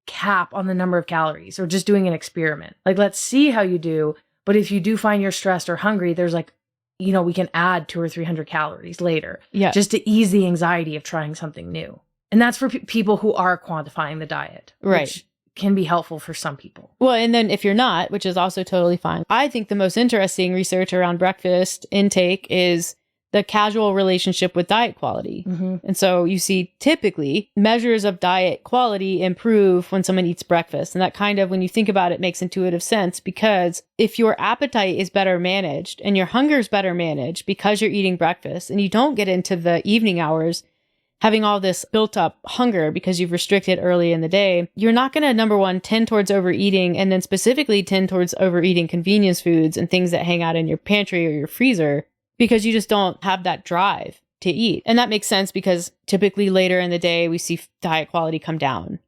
cap on the number of calories or just doing an experiment. Like, let's see how you do. But if you do find you're stressed or hungry, there's like, we can add 200 or 300 calories later. Yeah. Just to ease the anxiety of trying something new. And that's for people who are quantifying the diet. Right. Which can be helpful for some people. Well, and then if you're not, which is also totally fine. I think the most interesting research around breakfast intake is the casual relationship with diet quality. Mm-hmm. And so you see typically measures of diet quality improve when someone eats breakfast. And that kind of, when you think about it, makes intuitive sense, because if your appetite is better managed and your hunger is better managed because you're eating breakfast and you don't get into the evening hours having all this built up hunger because you've restricted early in the day, you're not going to, number one, tend towards overeating, and then specifically tend towards overeating convenience foods and things that hang out in your pantry or your freezer, because you just don't have that drive to eat. And that makes sense because typically later in the day, we see diet quality come down.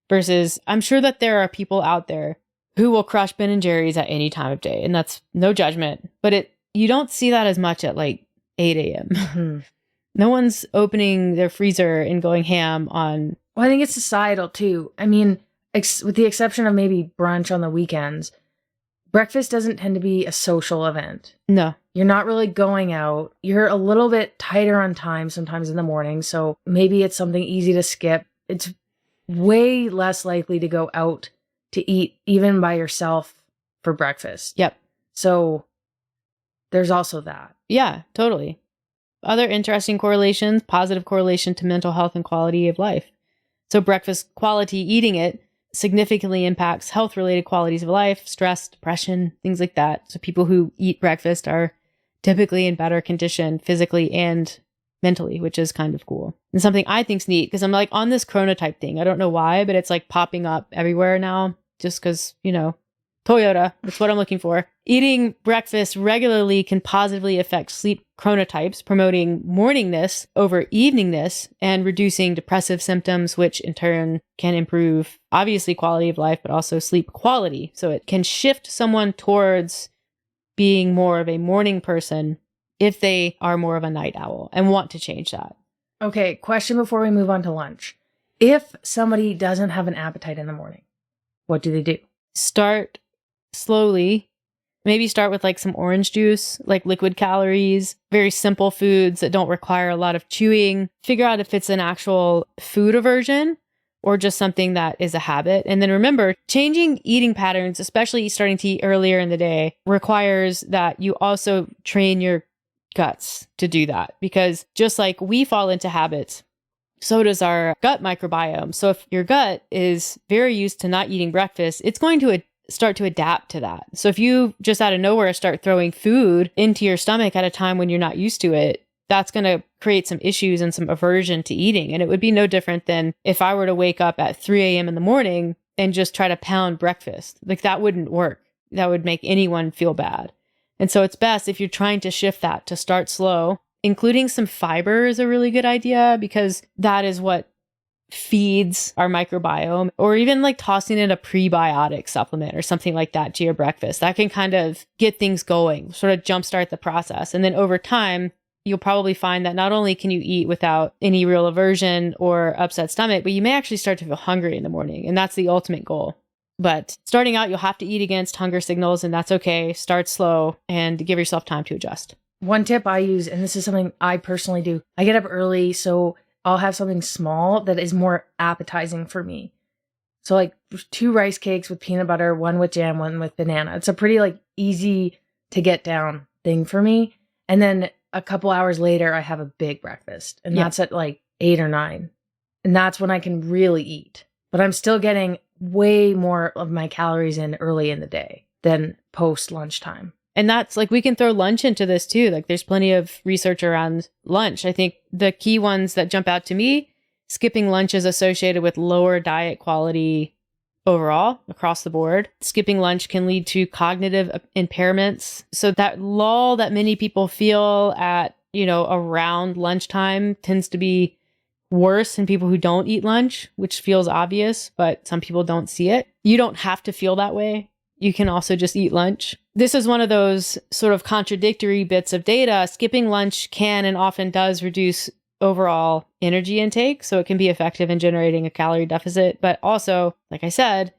Versus, I'm sure that there are people out there who will crush Ben & Jerry's at any time of day. And that's no judgment. But you don't see that as much at like 8 a.m. Mm-hmm. No one's opening their freezer and going ham on... Well, I think it's societal too. I mean, with the exception of maybe brunch on the weekends, breakfast doesn't tend to be a social event. No. You're not really going out. You're a little bit tighter on time sometimes in the morning. So maybe it's something easy to skip. It's way less likely to go out to eat even by yourself for breakfast. Yep. So there's also that. Yeah, totally. Other interesting correlations, positive correlation to mental health and quality of life. So breakfast quality, eating it, significantly impacts health-related qualities of life, stress, depression, things like that. So people who eat breakfast are typically in better condition physically and mentally, which is kind of cool. And something I think's neat, because I'm like on this chronotype thing. I don't know why, but it's like popping up everywhere now, just because, Toyota, that's what I'm looking for. Eating breakfast regularly can positively affect sleep chronotypes, promoting morningness over eveningness and reducing depressive symptoms, which in turn can improve, obviously, quality of life, but also sleep quality. So it can shift someone towards being more of a morning person if they are more of a night owl and want to change that. Okay, question before we move on to lunch. If somebody doesn't have an appetite in the morning, what do they do? Start slowly. Maybe start with like some orange juice, like liquid calories, very simple foods that don't require a lot of chewing. Figure out if it's an actual food aversion or just something that is a habit. And then remember, changing eating patterns, especially starting to eat earlier in the day, requires that you also train your guts to do that. Because just like we fall into habits, so does our gut microbiome. So if your gut is very used to not eating breakfast, it's going to start to adapt to that. So if you just out of nowhere start throwing food into your stomach at a time when you're not used to it, that's going to create some issues and some aversion to eating. And it would be no different than if I were to wake up at 3 a.m. in the morning and just try to pound breakfast. Like that wouldn't work. That would make anyone feel bad. And so it's best if you're trying to shift that to start slow. Including some fiber is a really good idea because that is what feeds our microbiome, or even like tossing in a prebiotic supplement or something like that to your breakfast. That can kind of get things going, sort of jumpstart the process. And then over time, you'll probably find that not only can you eat without any real aversion or upset stomach, but you may actually start to feel hungry in the morning. And that's the ultimate goal. But starting out, you'll have to eat against hunger signals, and that's okay. Start slow and give yourself time to adjust. One tip I use, and this is something I personally do, I get up early, so I'll have something small that is more appetizing for me. So like 2 rice cakes with peanut butter, 1 with jam, 1 with banana. It's a pretty like easy to get down thing for me. And then a couple hours later, I have a big breakfast, and that's at like 8 or 9. And that's when I can really eat. But I'm still getting way more of my calories in early in the day than post lunchtime. And that's like, we can throw lunch into this too. Like there's plenty of research around lunch. I think the key ones that jump out to me, skipping lunch is associated with lower diet quality overall across the board. Skipping lunch can lead to cognitive impairments. So that lull that many people feel at, around lunchtime tends to be worse in people who don't eat lunch, which feels obvious, but some people don't see it. You don't have to feel that way. You can also just eat lunch. This is one of those sort of contradictory bits of data. Skipping lunch can and often does reduce overall energy intake, so it can be effective in generating a calorie deficit, but also, like I said,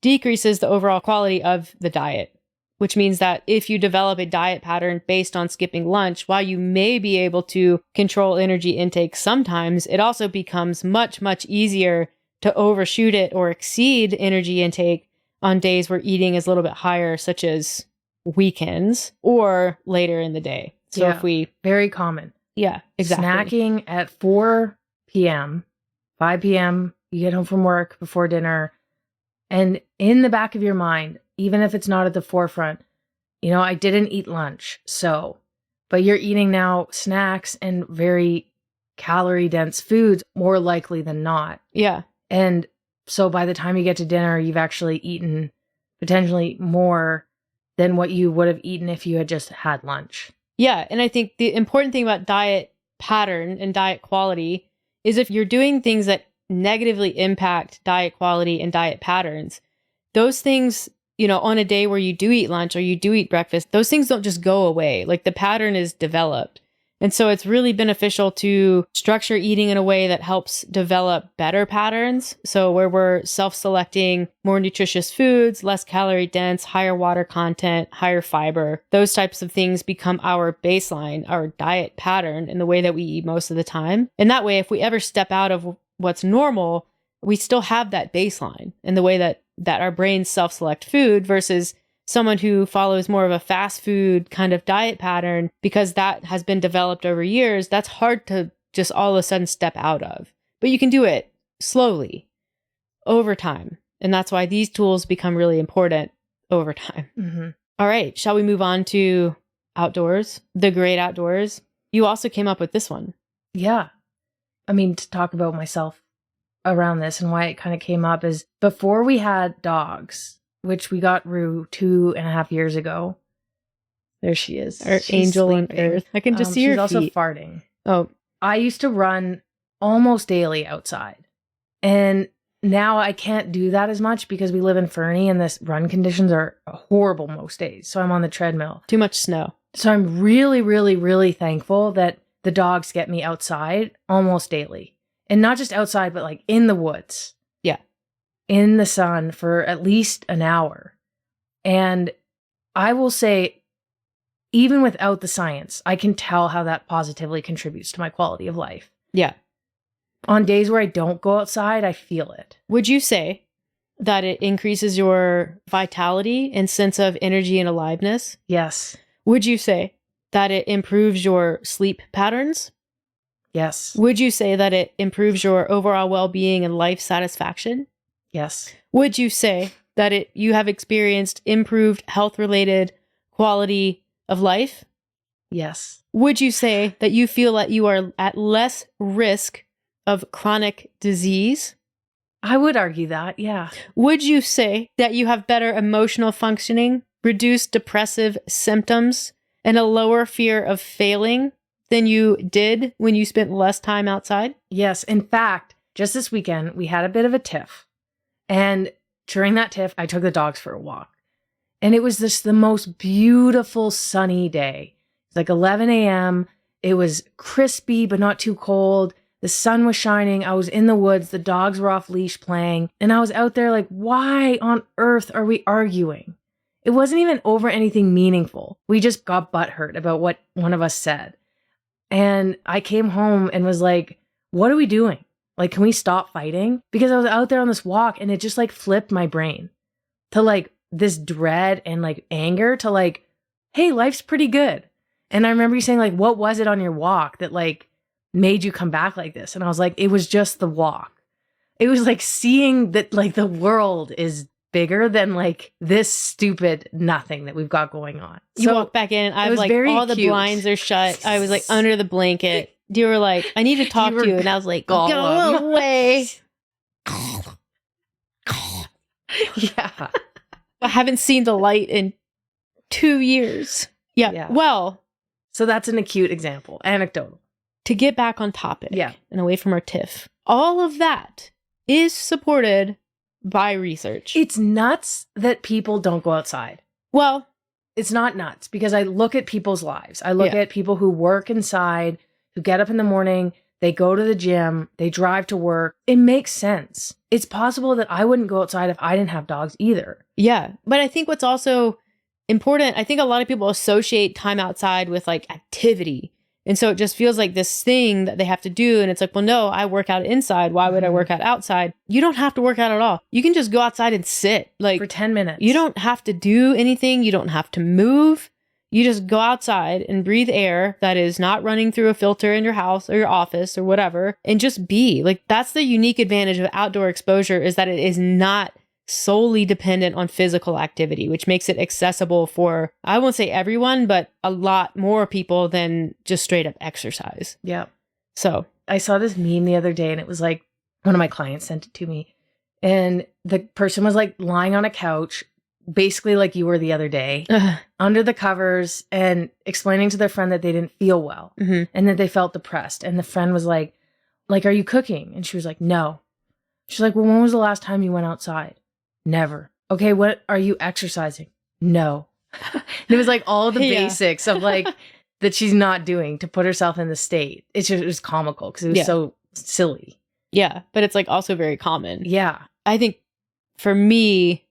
decreases the overall quality of the diet, which means that if you develop a diet pattern based on skipping lunch, while you may be able to control energy intake sometimes, it also becomes much, much easier to overshoot it or exceed energy intake on days where eating is a little bit higher, such as weekends or later in the day. So if we... Very common. Yeah, exactly. Snacking at 4 p.m., 5 p.m., you get home from work before dinner, and in the back of your mind, even if it's not at the forefront, I didn't eat lunch, but you're eating now snacks and very calorie dense foods more likely than not. Yeah. And so by the time you get to dinner, you've actually eaten potentially more than what you would have eaten if you had just had lunch. Yeah. And I think the important thing about diet pattern and diet quality is if you're doing things that negatively impact diet quality and diet patterns, those things, on a day where you do eat lunch or you do eat breakfast, those things don't just go away. Like the pattern is developed. And so it's really beneficial to structure eating in a way that helps develop better patterns. So where we're self-selecting more nutritious foods, less calorie dense, higher water content, higher fiber, those types of things become our baseline, our diet pattern in the way that we eat most of the time. And that way, if we ever step out of what's normal, we still have that baseline in the way that our brains self-select food versus someone who follows more of a fast food kind of diet pattern, because that has been developed over years. That's hard to just all of a sudden step out of. But you can do it slowly over time. And that's why these tools become really important over time. Mm-hmm. All right. Shall we move on to outdoors, the great outdoors? You also came up with this one. Yeah. To talk about myself around this and why it kind of came up is before we had dogs, which we got Rue 2.5 years ago. There she is. Our She's angel sleeping. on earth. I can just see her She's also feet. farting. Oh, I used to run almost daily outside. And now I can't do that as much because we live in Fernie and this run conditions are horrible most days. So I'm on the treadmill. too much snow. So I'm really, really, really thankful that the dogs get me outside almost daily. And not just outside, but like in the woods. Yeah. In the sun for at least an hour. And I will say, even without the science, I can tell how that positively contributes to my quality of life. Yeah. On days where I don't go outside, I feel it. Would you say that it increases your vitality and sense of energy and aliveness? Yes. Would you say that it improves your sleep patterns? Yes. Would you say that it improves your overall well-being and life satisfaction? Yes. Would you say that you have experienced improved health-related quality of life? Yes. Would you say that you feel that you are at less risk of chronic disease? I would argue that, yeah. Would you say that you have better emotional functioning, reduced depressive symptoms, and a lower fear of failing than you did when you spent less time outside? Yes. In fact, just this weekend, we had a bit of a tiff. And during that tiff, I took the dogs for a walk. And it was just the most beautiful sunny day. It's like 11 a.m. It was crispy, but not too cold. The sun was shining. I was in the woods. The dogs were off leash playing. And I was out there like, why on earth are we arguing? It wasn't even over anything meaningful. We just got butthurt about what one of us said. And I came home and was like, what are we doing? Like, can we stop fighting? Because I was out there on this walk and it just like flipped my brain to like this dread and like anger to like, hey, life's pretty good. And I remember you saying like, what was it on your walk that like made you come back like this? And I was like, it was just the walk. It was like seeing that like the world is bigger than like this stupid nothing that we've got going on. You walk back in, I was like, all the blinds are shut. I was like under the blanket. You were like, I need to talk to you. And I was like, go away. Yeah. I haven't seen the light in 2 years. Yeah. Well, so that's an acute example, anecdotal. To get back on topic and away from our tiff, all of that is supported by research. It's nuts that people don't go outside. Well, it's not nuts because I look at people's lives. I look at people who work inside, who get up in the morning, they go to the gym, they drive to work. It makes sense. It's possible that I wouldn't go outside if I didn't have dogs either. Yeah. But I think what's also important, I think a lot of people associate time outside with like activity. And so it just feels like this thing that they have to do. And it's like, well, no, I work out inside. Why would I work out outside? You don't have to work out at all. You can just go outside and sit like for 10 minutes. You don't have to do anything. You don't have to move. You just go outside and breathe air that is not running through a filter in your house or your office or whatever, and just be. Like, that's the unique advantage of outdoor exposure, is that it is not solely dependent on physical activity, which makes it accessible for, I won't say everyone, but a lot more people than just straight up exercise. Yeah. So I saw this meme the other day and it was like, one of my clients sent it to me and the person was like lying on a couch, basically like you were the other day, under the covers and explaining to their friend that they didn't feel well and that they felt depressed. And the friend was like, are you cooking? And she was like, no. She's like, well, when was the last time you went outside? Never. Okay, what are you exercising? No. And it was like all the basics of like that she's not doing to put herself in the state. It was comical because it was so silly. Yeah, but it's like also very common. Yeah. I think for me,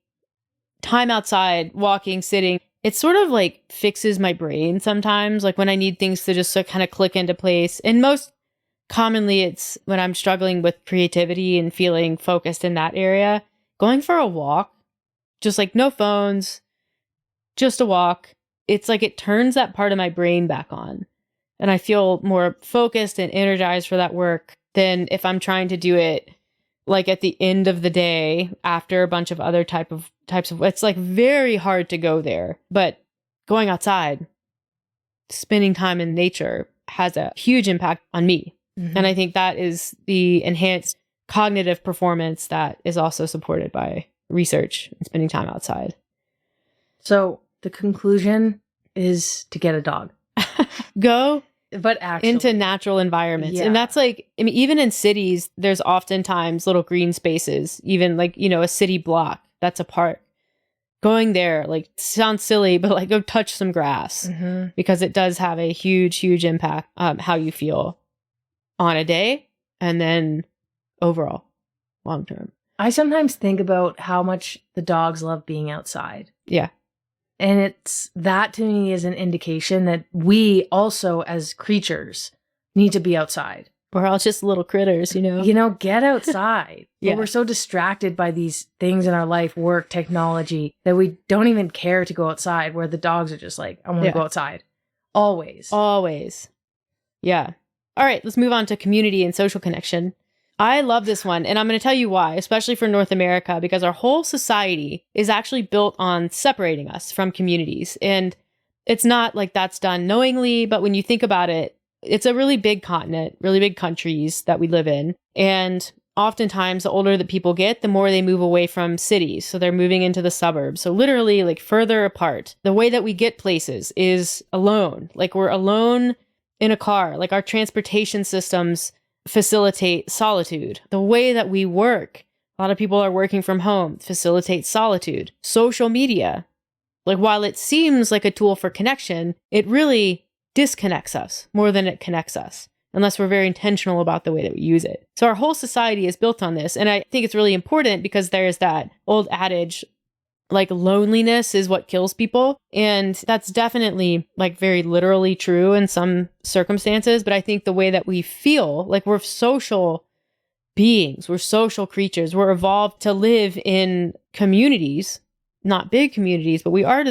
time outside, walking, sitting, it sort of like fixes my brain sometimes, like when I need things to just kind of click into place. And most commonly it's when I'm struggling with creativity and feeling focused in that area. Going for a walk, just like no phones, just a walk. It's like it turns that part of my brain back on. And I feel more focused and energized for that work than if I'm trying to do it like at the end of the day after a bunch of other types of, it's like very hard to go there. But going outside, spending time in nature has a huge impact on me. And I think that is the enhanced cognitive performance that is also supported by research and spending time outside. So the conclusion is to get a dog. Go but actually, into natural environments. And that's like, I mean, even in cities, there's oftentimes little green spaces, even like, you know, a city block that's a park. Going there, like, sounds silly, but like go touch some grass because it does have a huge, huge impact how you feel on a day and then overall, long term. I sometimes think about how much the dogs love being outside. Yeah. And it's that to me is an indication that we also as creatures need to be outside. We're all just little critters, you know? You know, get outside. Yeah. But we're so distracted by these things in our life, work, technology, that we don't even care to go outside, where the dogs are just like, I want to go outside. Always. Always. Yeah. All right, let's move on to community and social connection. I love this one, and I'm going to tell you why, especially for North America, because our whole society is actually built on separating us from communities. And it's not like that's done knowingly, but when you think about it, it's a really big continent, really big countries that we live in. And oftentimes the older that people get, the more they move away from cities. So they're moving into the suburbs. So literally like further apart. The way that we get places is alone. Like we're alone in a car. Like our transportation systems facilitate solitude. The way that we work, a lot of people are working from home, facilitates solitude. Social media, like while it seems like a tool for connection, it really disconnects us more than it connects us, unless we're very intentional about the way that we use it. So our whole society is built on this. And I think it's really important because there's that old adage, like loneliness is what kills people. And that's definitely like very literally true in some circumstances. But I think the way that we feel, like we're social beings, we're social creatures, we're evolved to live in communities, not big communities, but we are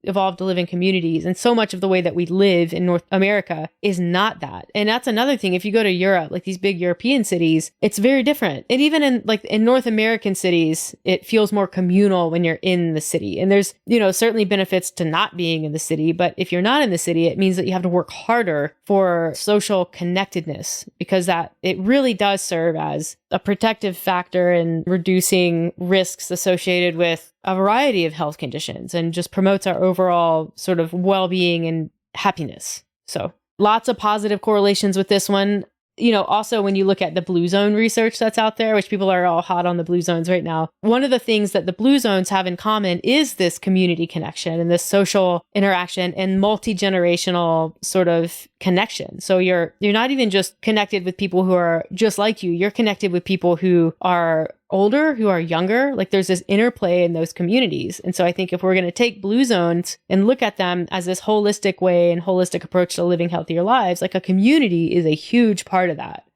evolved to live in communities. And so much of the way that we live in North America is not that. And that's another thing. If you go to Europe, like these big European cities, it's very different. And even in North American cities, it feels more communal when you're in the city. And there's, certainly benefits to not being in the city. But if you're not in the city, it means that you have to work harder for social connectedness, because that it really does serve as a protective factor in reducing risks associated with a variety of health conditions, and just promotes our overall sort of well-being and happiness. So lots of positive correlations with this one. Also when you look at the blue zone research that's out there, which people are all hot on the blue zones right now, one of the things that the blue zones have in common is this community connection and this social interaction and multi-generational sort of connection. So you're not even just connected with people who are just like you, you're connected with people who are older, who are younger. Like there's this interplay in those communities. And so I think if we're going to take blue zones and look at them as this holistic way and holistic approach to living healthier lives, like a community is a huge part of that.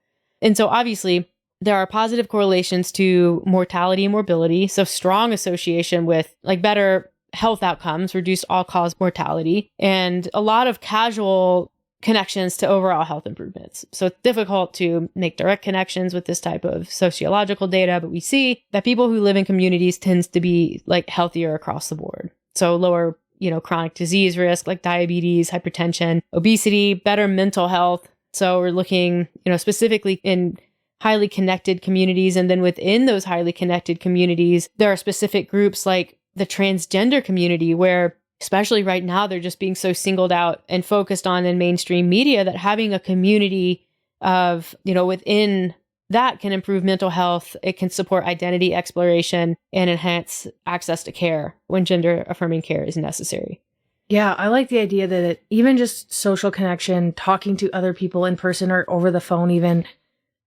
And so obviously there are positive correlations to mortality and morbidity. So strong association with like better health outcomes, reduced all-cause mortality, and a lot of casual connections to overall health improvements. So it's difficult to make direct connections with this type of sociological data, but we see that people who live in communities tends to be like healthier across the board. So lower, chronic disease risk like diabetes, hypertension, obesity, better mental health. So we're looking, specifically in highly connected communities. And then within those highly connected communities, there are specific groups like the transgender community where, especially right now, they're just being so singled out and focused on in mainstream media, that having a community of, within that can improve mental health. It can support identity exploration and enhance access to care when gender affirming care is necessary. Yeah, I like the idea that even just social connection, talking to other people in person or over the phone even,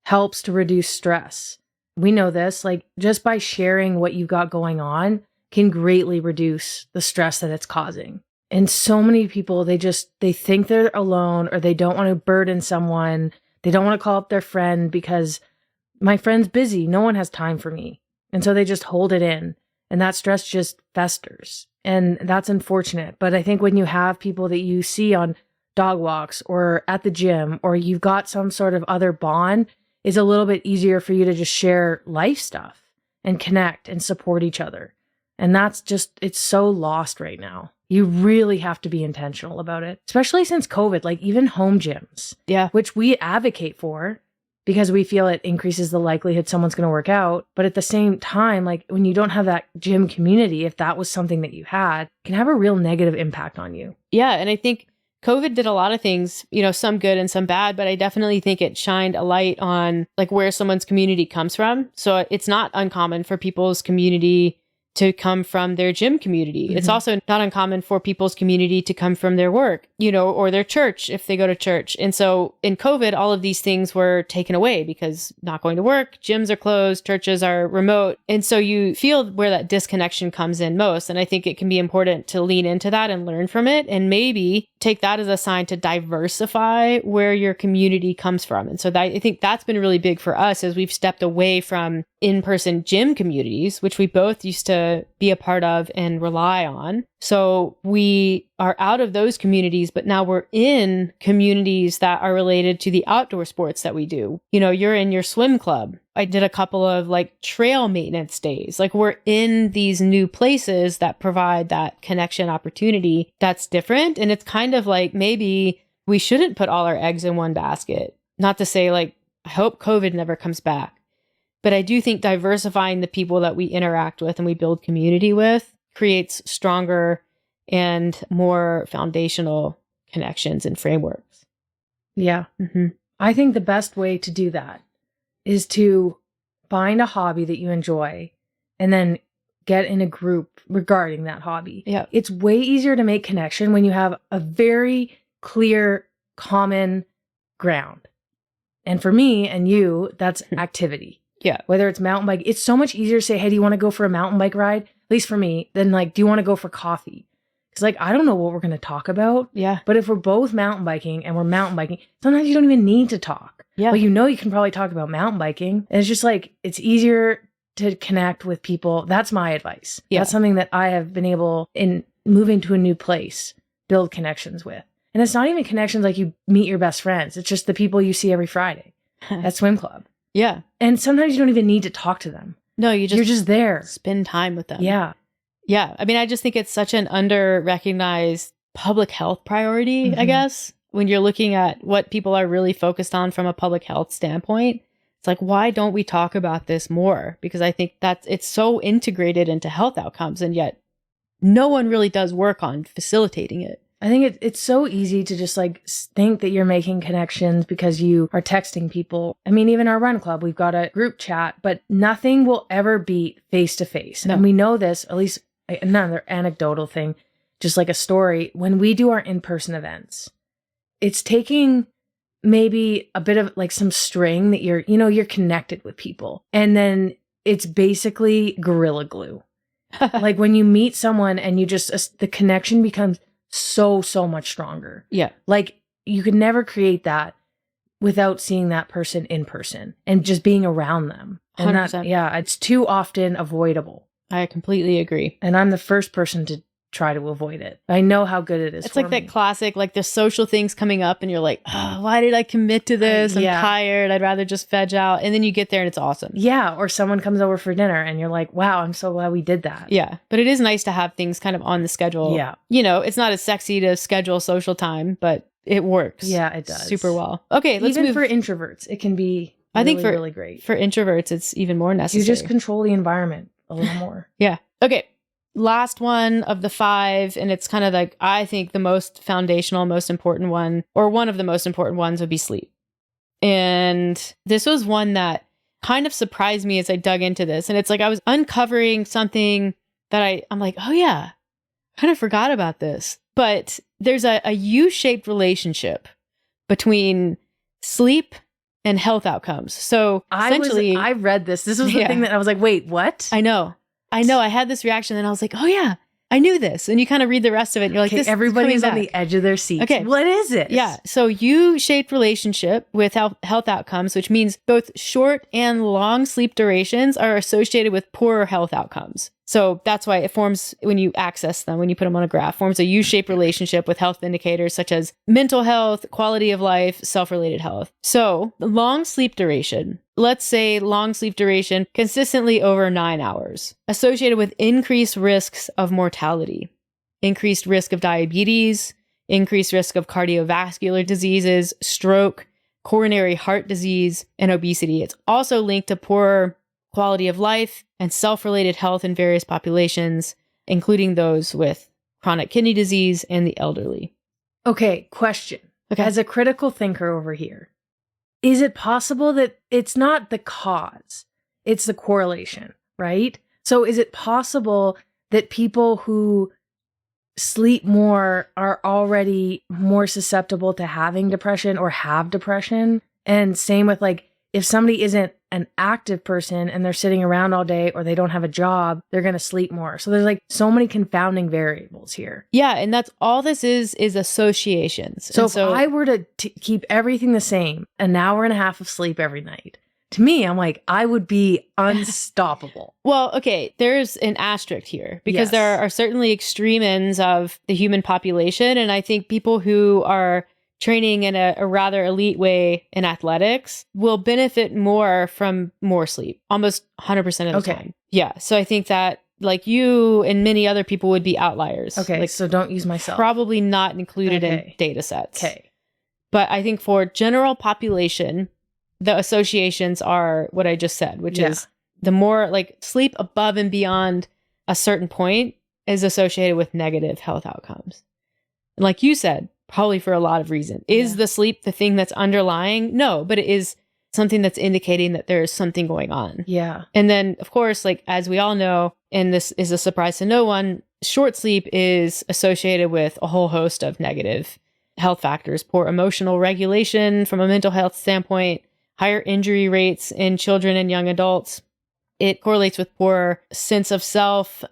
helps to reduce stress. We know this, like just by sharing what you've got going on can greatly reduce the stress that it's causing. And so many people, they think they're alone, or they don't want to burden someone. They don't want to call up their friend because my friend's busy. No one has time for me. And so they just hold it in, and that stress just festers. And that's unfortunate. But I think when you have people that you see on dog walks or at the gym, or you've got some sort of other bond, it's a little bit easier for you to just share life stuff and connect and support each other. And that's just, it's so lost right now. You really have to be intentional about it, especially since COVID, like even home gyms, which we advocate for because we feel it increases the likelihood someone's going to work out. But at the same time, like when you don't have that gym community, if that was something that you had, it can have a real negative impact on you. Yeah. And I think COVID did a lot of things, some good and some bad, but I definitely think it shined a light on like where someone's community comes from. So it's not uncommon for people's community to come from their gym community. Mm-hmm. It's also not uncommon for people's community to come from their work, or their church if they go to church. And so in COVID, all of these things were taken away because not going to work, gyms are closed, churches are remote. And so you feel where that disconnection comes in most. And I think it can be important to lean into that and learn from it, and maybe take that as a sign to diversify where your community comes from. And so I think that's been really big for us as we've stepped away from in-person gym communities, which we both used to be a part of and rely on. So we are out of those communities, but now we're in communities that are related to the outdoor sports that we do. You're in your swim club. I did a couple of like trail maintenance days. Like we're in these new places that provide that connection opportunity that's different. And it's kind of like maybe we shouldn't put all our eggs in one basket. Not to say like, I hope COVID never comes back. But I do think diversifying the people that we interact with and we build community with creates stronger and more foundational connections and frameworks. Yeah. Mm-hmm. I think the best way to do that is to find a hobby that you enjoy and then get in a group regarding that hobby. Yeah. It's way easier to make connection when you have a very clear, common ground. And for me and you, that's activity. Yeah. Whether it's mountain bike, it's so much easier to say, hey, do you want to go for a mountain bike ride? At least for me, than like, do you want to go for coffee? Because like, I don't know what we're going to talk about. Yeah. But if we're both mountain biking and we're mountain biking, sometimes you don't even need to talk. Yeah. But you can probably talk about mountain biking. And it's just like, it's easier to connect with people. That's my advice. Yeah. That's something that I have been able, in moving to a new place, build connections with. And it's not even connections like you meet your best friends. It's just the people you see every Friday at swim club. Yeah. And sometimes you don't even need to talk to them. No, you're just there. spend time with them. Yeah. Yeah. I mean, I just think it's such an under-recognized public health priority, I guess, when you're looking at what people are really focused on from a public health standpoint. It's like, why don't we talk about this more? Because I think it's so integrated into health outcomes, and yet no one really does work on facilitating it. I think it's so easy to just like think that you're making connections because you are texting people. I mean, even our run club, we've got a group chat, but nothing will ever beat face to face. And we know this, at least another anecdotal thing, just like a story. When we do our in-person events, it's taking maybe a bit of like some string that you're connected with people. And then it's basically gorilla glue. Like when you meet someone and you just, the connection becomes so much stronger. Yeah. Like you could never create that without seeing that person in person and just being around them. And 100%. It's too often avoidable. I completely agree. And I'm the first person to try to avoid it. I know how good it is. It's like that classic, like the social things coming up and you're like, oh, why did I commit to this? I'm tired. I'd rather just veg out. And then you get there and it's awesome. Yeah. Or someone comes over for dinner and you're like, wow, I'm so glad we did that. Yeah. But it is nice to have things kind of on the schedule. Yeah. It's not as sexy to schedule social time, but it works. Yeah, it does. Super well. Okay. Let's Even move. for introverts, it can be I think really great. For introverts, it's even more necessary. You just control the environment a little more. Yeah. Okay. Last one of the 5, and it's kind of like, I think the most foundational, most important one, or one of the most important ones would be sleep. And this was one that kind of surprised me as I dug into this. And it's like I was uncovering something that I'm like, oh yeah, I kind of forgot about this. But there's a U-shaped relationship between sleep and health outcomes. So essentially, I read this. This was the thing that I was like, wait, what? I know. I had this reaction and I was like, oh yeah, I knew this. And you kind of read the rest of it and you're like, this everybody's on the edge of their seats. Okay. What is it? Yeah. So U-shaped relationship with health outcomes, which means both short and long sleep durations are associated with poorer health outcomes. So that's why it forms, when you access them, when you put them on a graph, forms a U-shaped relationship with health indicators such as mental health, quality of life, self-related health. So long sleep duration, let's say long sleep duration consistently over 9 hours, associated with increased risks of mortality, increased risk of diabetes, increased risk of cardiovascular diseases, stroke, coronary heart disease, and obesity. It's also linked to poorer quality of life and self-related health in various populations, including those with chronic kidney disease and the elderly. Okay, question. Okay. As a critical thinker over here, is it possible that it's not the cause, it's the correlation, right? So is it possible that people who sleep more are already more susceptible to having depression or have depression? And same with like, if somebody isn't an active person and they're sitting around all day or they don't have a job, they're going to sleep more. So there's like so many confounding variables here. Yeah. And that's all this is associations. So if I were to keep everything the same, an hour and a half of sleep every night, to me, I'm like, I would be unstoppable. Well, okay, there's an asterisk here because there are certainly extreme ends of the human population. And I think people who are training in a rather elite way in athletics will benefit more from more sleep, almost 100% of the time. Yeah. So I think that like you and many other people would be outliers. Okay. Like, so don't use myself. Probably not included in data sets. Okay. But I think for general population, the associations are what I just said, which is the more like sleep above and beyond a certain point is associated with negative health outcomes. And like you said, probably for a lot of reasons. Is the sleep the thing that's underlying? No, but it is something that's indicating that there's something going on. Yeah. And then, of course, like as we all know, and this is a surprise to no one, short sleep is associated with a whole host of negative health factors, poor emotional regulation from a mental health standpoint, higher injury rates in children and young adults. It correlates with poor sense of self,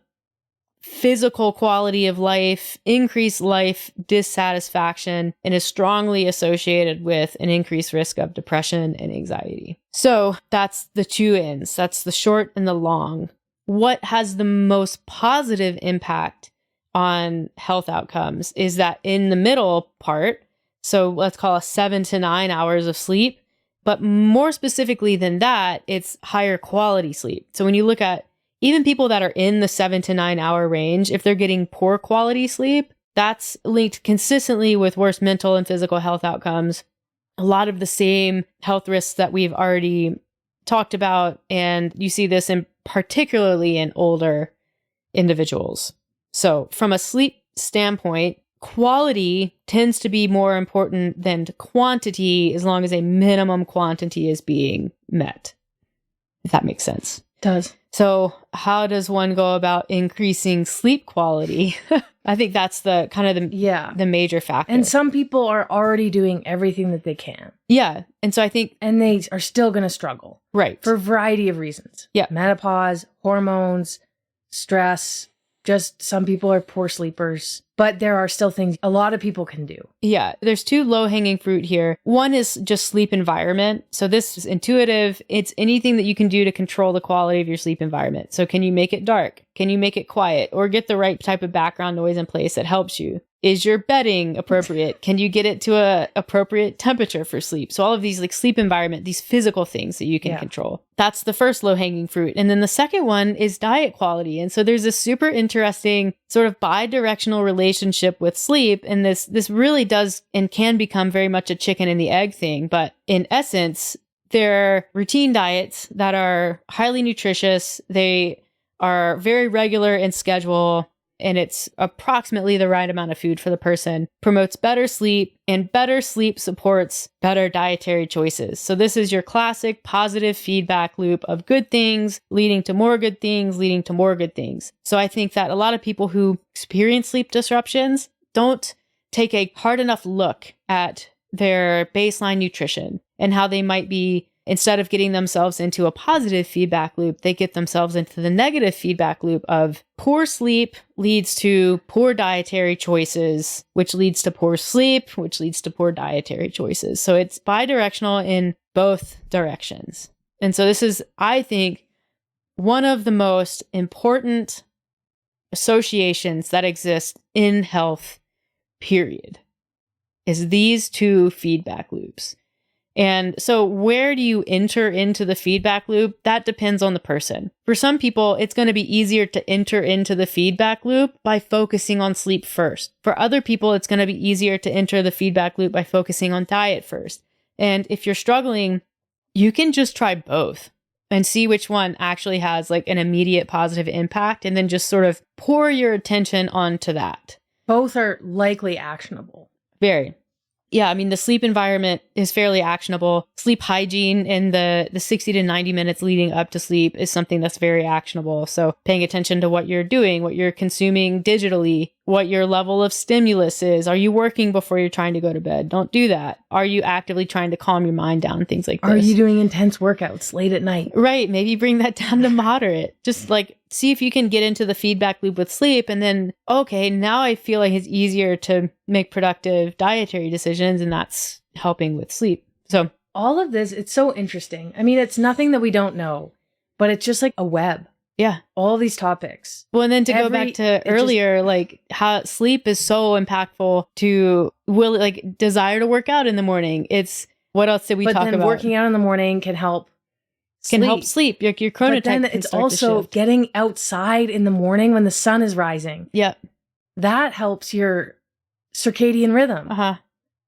physical quality of life, increased life dissatisfaction, and is strongly associated with an increased risk of depression and anxiety. So that's the two ends. That's the short and the long. What has the most positive impact on health outcomes is that in the middle part, so let's call it 7 to 9 hours of sleep, but more specifically than that, it's higher quality sleep. So when you look at even people that are in the 7 to 9 hour range, if they're getting poor quality sleep, that's linked consistently with worse mental and physical health outcomes. A lot of the same health risks that we've already talked about. And you see this in particularly in older individuals. So from a sleep standpoint, quality tends to be more important than quantity as long as a minimum quantity is being met. If that makes sense. Does. So how does one go about increasing sleep quality? I think that's the kind of the major factor. And some people are already doing everything that they can. Yeah. And so I think... And they are still going to struggle. Right. For a variety of reasons. Yeah. Menopause, hormones, stress. Just some people are poor sleepers. But there are still things a lot of people can do. Yeah, there's two low-hanging fruit here. One is just sleep environment. So this is intuitive. It's anything that you can do to control the quality of your sleep environment. So can you make it dark? Can you make it quiet? Or get the right type of background noise in place that helps you? Is your bedding appropriate? Can you get it to a appropriate temperature for sleep? So all of these like sleep environment, these physical things that you can control. That's the first low-hanging fruit. And then the second one is diet quality. And so there's this super interesting sort of bi-directional relationship with sleep. And this really does and can become very much a chicken and the egg thing. But in essence, they're routine diets that are highly nutritious. They are very regular in schedule. And it's approximately the right amount of food for the person, promotes better sleep, and better sleep supports better dietary choices. So this is your classic positive feedback loop of good things leading to more good things, leading to more good things. So I think that a lot of people who experience sleep disruptions don't take a hard enough look at their baseline nutrition and how they might be, instead of getting themselves into a positive feedback loop, they get themselves into the negative feedback loop of poor sleep leads to poor dietary choices, which leads to poor sleep, which leads to poor dietary choices. So it's bidirectional in both directions. And so this is, I think, one of the most important associations that exist in health, period, is these two feedback loops. And so where do you enter into the feedback loop? That depends on the person. For some people, it's going to be easier to enter into the feedback loop by focusing on sleep first. For other people, it's going to be easier to enter the feedback loop by focusing on diet first. And if you're struggling, you can just try both and see which one actually has like an immediate positive impact, and then just sort of pour your attention onto that. Both are likely actionable. Very. Yeah, I mean, the sleep environment is fairly actionable. Sleep hygiene in the 60 to 90 minutes leading up to sleep is something that's very actionable. So paying attention to what you're doing, what you're consuming digitally, what your level of stimulus is. Are you working before you're trying to go to bed? Don't do that. Are you actively trying to calm your mind down? Things like this. Are you doing intense workouts late at night? Right. Maybe bring that down to moderate. Just like see if you can get into the feedback loop with sleep, and then, okay, now I feel like it's easier to make productive dietary decisions, and that's helping with sleep. So all of this, it's so interesting. I mean, it's nothing that we don't know, but it's just like a web. Yeah. All these topics. Well, and then to go back to earlier, like how sleep is so impactful to desire to work out in the morning. It's what else did we talk about? But then working out in the morning can help sleep. Your chronotype. But then it's also getting outside in the morning when the sun is rising. Yeah. That helps your circadian rhythm. Uh-huh.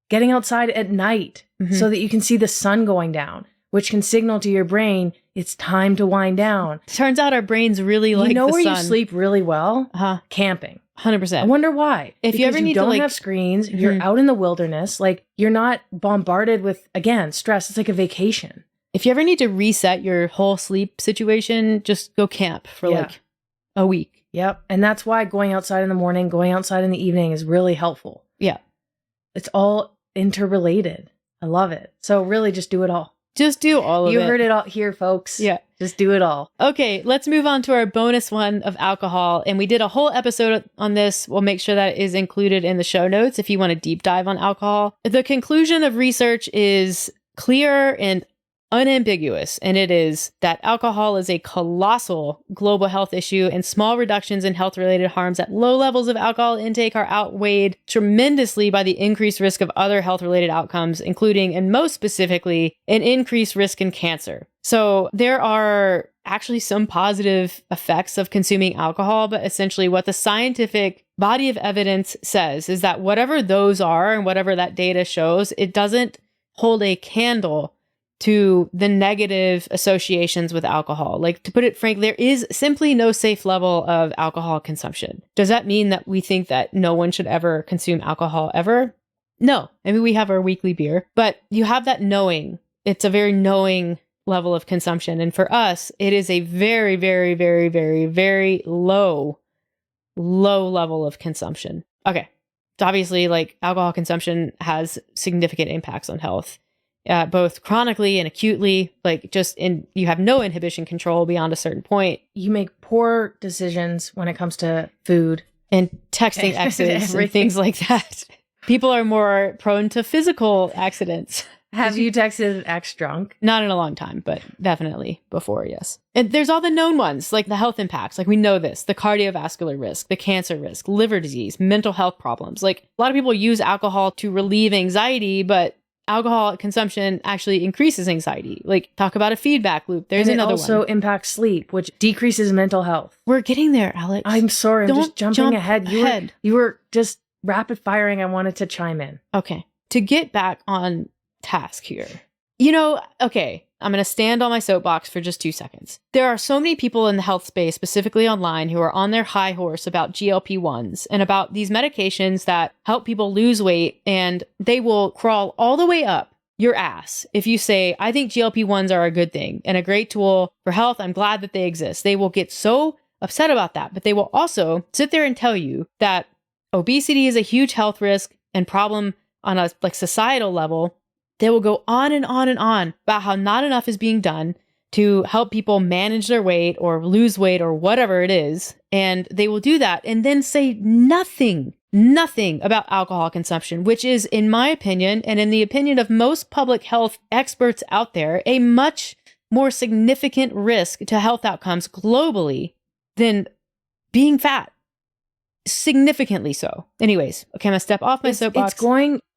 Getting outside at night so that you can see the sun going down. which can signal to your brain it's time to wind down. Turns out our brains really like the where sun. you sleep really well? Camping. 100%. I wonder why. If you ever need to don't have screens, you're out in the wilderness, like you're not bombarded with, again, stress. It's like a vacation. If you ever need to reset your whole sleep situation, just go camp for like a week. Yep. And that's why going outside in the morning, going outside in the evening is really helpful. Yeah. It's all interrelated. I love it. So really just do it all. Just do all of it. You heard it all here, folks. Yeah. Just do it all. Okay, let's move on to our bonus one of alcohol. And we did a whole episode on this. We'll make sure that is included in the show notes if you want a deep dive on alcohol. The conclusion of research is clear and unambiguous, and it is that alcohol is a colossal global health issue, and small reductions in health-related harms at low levels of alcohol intake are outweighed tremendously by the increased risk of other health-related outcomes, including, and most specifically, an increased risk in cancer. So there are actually some positive effects of consuming alcohol, but essentially what the scientific body of evidence says is that whatever those are and whatever that data shows, it doesn't hold a candle to the negative associations with alcohol. Like, to put it frankly, there is simply no safe level of alcohol consumption. Does that mean that we think that no one should ever consume alcohol ever? No. I mean, we have our weekly beer, but you have that knowing. It's a very knowing level of consumption. And for us, it is a very, very, very, very, very low level of consumption. Okay. So obviously, like, alcohol consumption has significant impacts on health. Both chronically and acutely, like you have no inhibition control beyond a certain point. You make poor decisions when it comes to food and texting exes and things like that. People are more prone to physical accidents. Have you texted an ex drunk? Not in a long time, but definitely before, yes. And there's all the known ones, like the health impacts. Like, we know this, the cardiovascular risk, the cancer risk, liver disease, mental health problems. Like, a lot of people use alcohol to relieve anxiety, but alcohol consumption actually increases anxiety. Like, talk about a feedback loop. There's another one. It also impacts sleep, which decreases mental health. We're getting there, Alex. I'm sorry. I'm just jumping ahead. You were just rapid firing. I wanted to chime in. Okay. To get back on task here. Okay. I'm going to stand on my soapbox for just 2 seconds. There are so many people in the health space, specifically online, who are on their high horse about GLP-1s and about these medications that help people lose weight, and they will crawl all the way up your ass if you say, I think GLP-1s are a good thing and a great tool for health. I'm glad that they exist. They will get so upset about that, but they will also sit there and tell you that obesity is a huge health risk and problem on a societal level. They will go on and on and on about how not enough is being done to help people manage their weight or lose weight or whatever it is. And they will do that and then say nothing about alcohol consumption, which is, in my opinion, and in the opinion of most public health experts out there, a much more significant risk to health outcomes globally than being fat. Significantly so. Anyways, okay, I'm gonna step off my soapbox.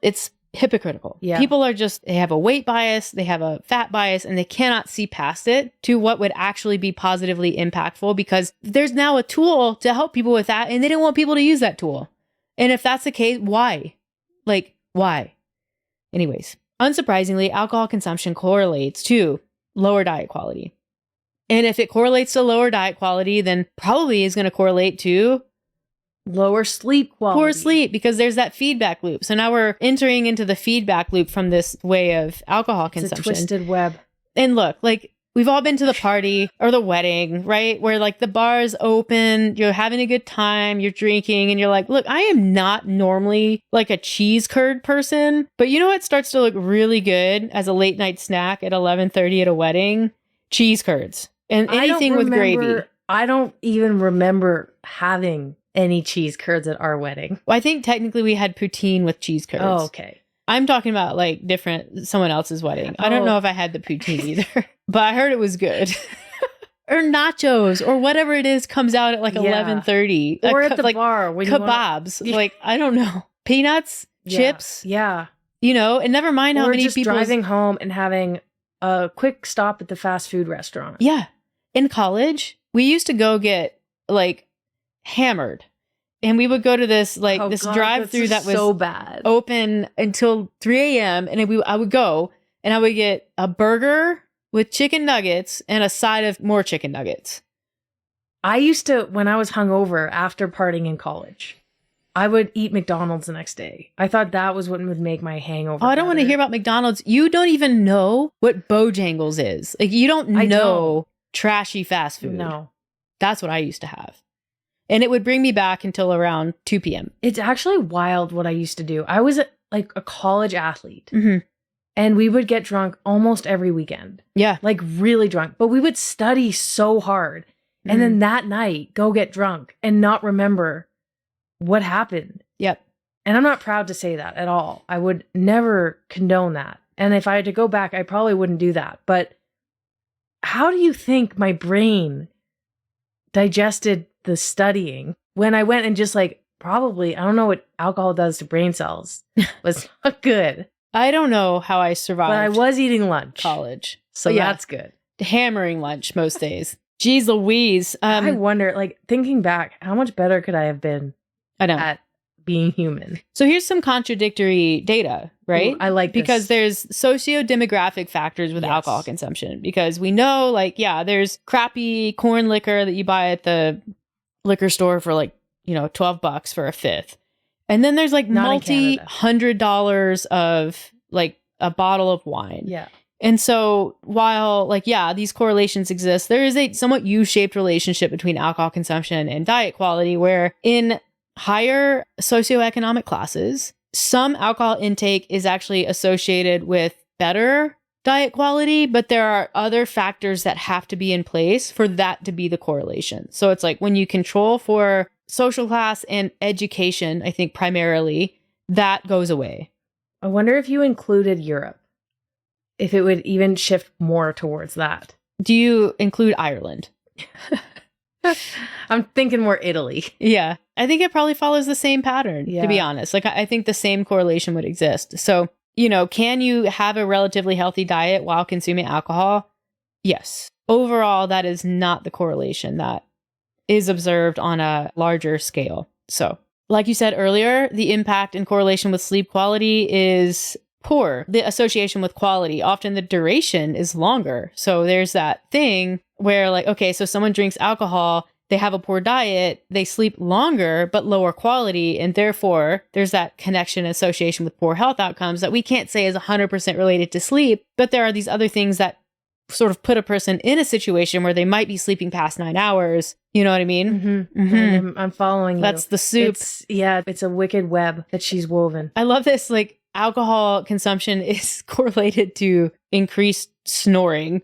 It's hypocritical. Yeah. People are they have a weight bias, they have a fat bias, and they cannot see past it to what would actually be positively impactful, because there's now a tool to help people with that, and they don't want people to use that tool. And if that's the case, why? Why? Anyways, unsurprisingly, alcohol consumption correlates to lower diet quality. And if it correlates to lower diet quality, then probably is going to correlate to lower sleep quality. Poor sleep, because there's that feedback loop. So now we're entering into the feedback loop from this way of alcohol consumption. It's a twisted web. And look, we've all been to the party or the wedding, right? Where the bar is open, you're having a good time, you're drinking, and you're like, look, I am not normally a cheese curd person, but you know what starts to look really good as a late night snack at 11:30 at a wedding? Cheese curds. And anything with gravy. I don't even remember having any cheese curds at our wedding. Well, I think technically we had poutine with cheese curds. Oh, okay. I'm talking about someone else's wedding. I don't know if I had the poutine either, but I heard it was good. Or nachos or whatever it is comes out at 11:30. Or at the bar. When kebabs. I don't know. Peanuts, chips. Yeah. And never mind how many people. Driving home and having a quick stop at the fast food restaurant. Yeah. In college, we used to go get hammered. And we would go to this drive-through that was so bad, open until 3 a.m. And I would go and I would get a burger with chicken nuggets and a side of more chicken nuggets. I used to, when I was hungover after partying in college, I would eat McDonald's the next day. I thought that was what would make my hangover. Oh, I don't want to hear about McDonald's. You don't even know what Bojangles is. Like, you don't know trashy fast food. No. That's what I used to have. And it would bring me back until around 2 p.m. It's actually wild what I used to do. I was like a college athlete. Mm-hmm. And we would get drunk almost every weekend. Yeah. Like really drunk. But we would study so hard. And then that night, go get drunk and not remember what happened. Yep. And I'm not proud to say that at all. I would never condone that. And if I had to go back, I probably wouldn't do that. But how do you think my brain digested the studying when I went and just like, probably, I don't know what alcohol does to brain cells, was not good. I don't know how I survived. But I was eating lunch. College. So yeah, that's good. Hammering lunch most days. Jeez Louise. I wonder, like, thinking back, how much better could I have been I know. at being human? So here's some contradictory data, right? Ooh, I like this. Because there's socio-demographic factors with Yes. alcohol consumption. Because we know, like, yeah, there's crappy corn liquor that you buy at the liquor store for like, $12 for a fifth. And then there's like Not in Canada. $multi-$100s of like a bottle of wine. Yeah. And so while like, yeah, these correlations exist, there is a somewhat U-shaped relationship between alcohol consumption and diet quality, where in higher socioeconomic classes, some alcohol intake is actually associated with better diet quality, but there are other factors that have to be in place for that to be the correlation. So it's like when you control for social class and education, I think primarily, that goes away. I wonder if you included Europe, if it would even shift more towards that. Do you include Ireland? I'm thinking more Italy. Yeah. I think it probably follows the same pattern, Yeah. to be honest. Like, I think the same correlation would exist. So, can you have a relatively healthy diet while consuming alcohol? Yes. Overall, that is not the correlation that is observed on a larger scale. So, like you said earlier, the impact and correlation with sleep quality is poor. The association with quality, often the duration is longer. So there's that thing where like, okay, so someone drinks alcohol, they have a poor diet, they sleep longer, but lower quality. And therefore there's that connection association with poor health outcomes that we can't say is 100% related to sleep. But there are these other things that sort of put a person in a situation where they might be sleeping past 9 hours. You know what I mean? Mm-hmm. Mm-hmm. I'm following you. That's the soup. It's a wicked web that she's woven. I love this. Like, alcohol consumption is correlated to increased snoring.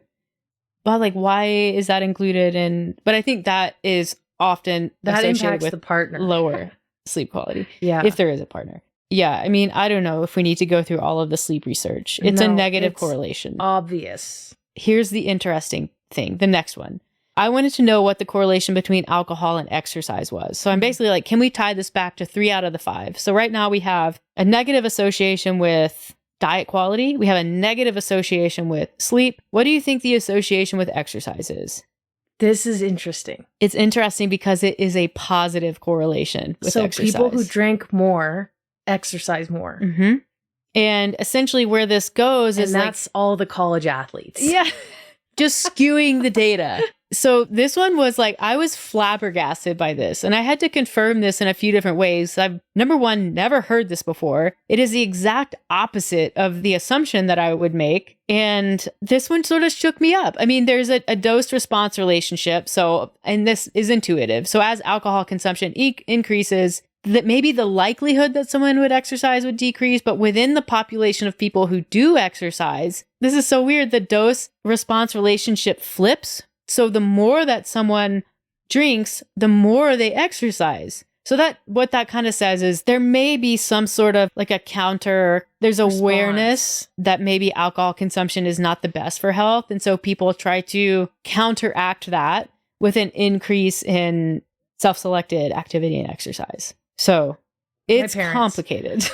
But like, why is that included in? But I think that is often That associated impacts with the partner. lower sleep quality. Yeah. If there is a partner. Yeah. I mean, I don't know if we need to go through all of the sleep research. It's a No, negative it's correlation. Obvious. Here's the interesting thing. The next one. I wanted to know what the correlation between alcohol and exercise was. So I'm basically like, can we tie this back to 3 out of the 5? So right now we have a negative association with diet quality. We have a negative association with sleep. What do you think the association with exercise is? This is interesting. It's interesting because it is a positive correlation with So exercise. people who drink more exercise more. Mm-hmm. And essentially where this goes And is that's all the college athletes. yeah, just skewing the data. So this one was like, I was flabbergasted by this, and I had to confirm this in a few different ways. I've, number one, never heard this before. It is the exact opposite of the assumption that I would make. And this one sort of shook me up. I mean, there's a dose response relationship. So, and this is intuitive. So as alcohol consumption increases, that maybe the likelihood that someone would exercise would decrease, but within the population of people who do exercise, this is so weird. The dose response relationship flips. So the more that someone drinks, the more they exercise. So that what that kind of says is there may be some sort of like a counter, there's awareness that maybe alcohol consumption is not the best for health. And so people try to counteract that with an increase in self-selected activity and exercise. So it's complicated.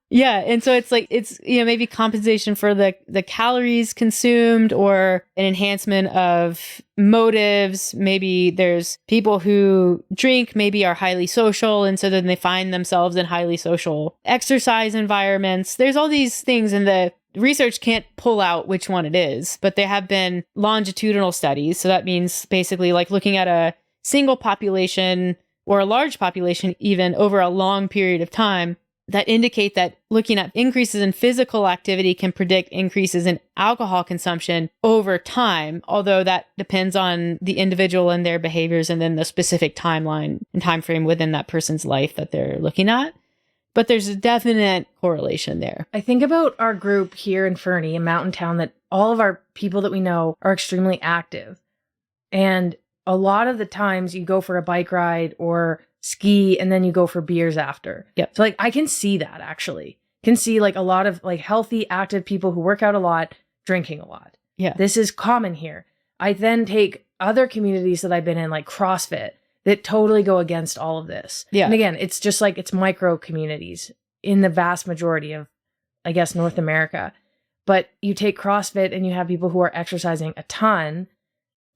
Yeah. And so it's like, it's, maybe compensation for the calories consumed or an enhancement of motives. Maybe there's people who drink, maybe are highly social. And so then they find themselves in highly social exercise environments. There's all these things. And research can't pull out which one it is, but there have been longitudinal studies. So that means basically like looking at a single population or a large population even over a long period of time that indicate that looking at increases in physical activity can predict increases in alcohol consumption over time, although that depends on the individual and their behaviors and then the specific timeline and time frame within that person's life that they're looking at. But there's a definite correlation there. I think about our group here in Fernie, a mountain town, that all of our people that we know are extremely active. And a lot of the times you go for a bike ride or ski and then you go for beers after. Yep. So like I can see that actually. Can see like a lot of like healthy, active people who work out a lot, drinking a lot. Yeah. This is common here. I then take other communities that I've been in, like CrossFit, that totally go against all of this. Yeah. And again, it's just like it's micro communities in the vast majority of, I guess, North America. But you take CrossFit and you have people who are exercising a ton,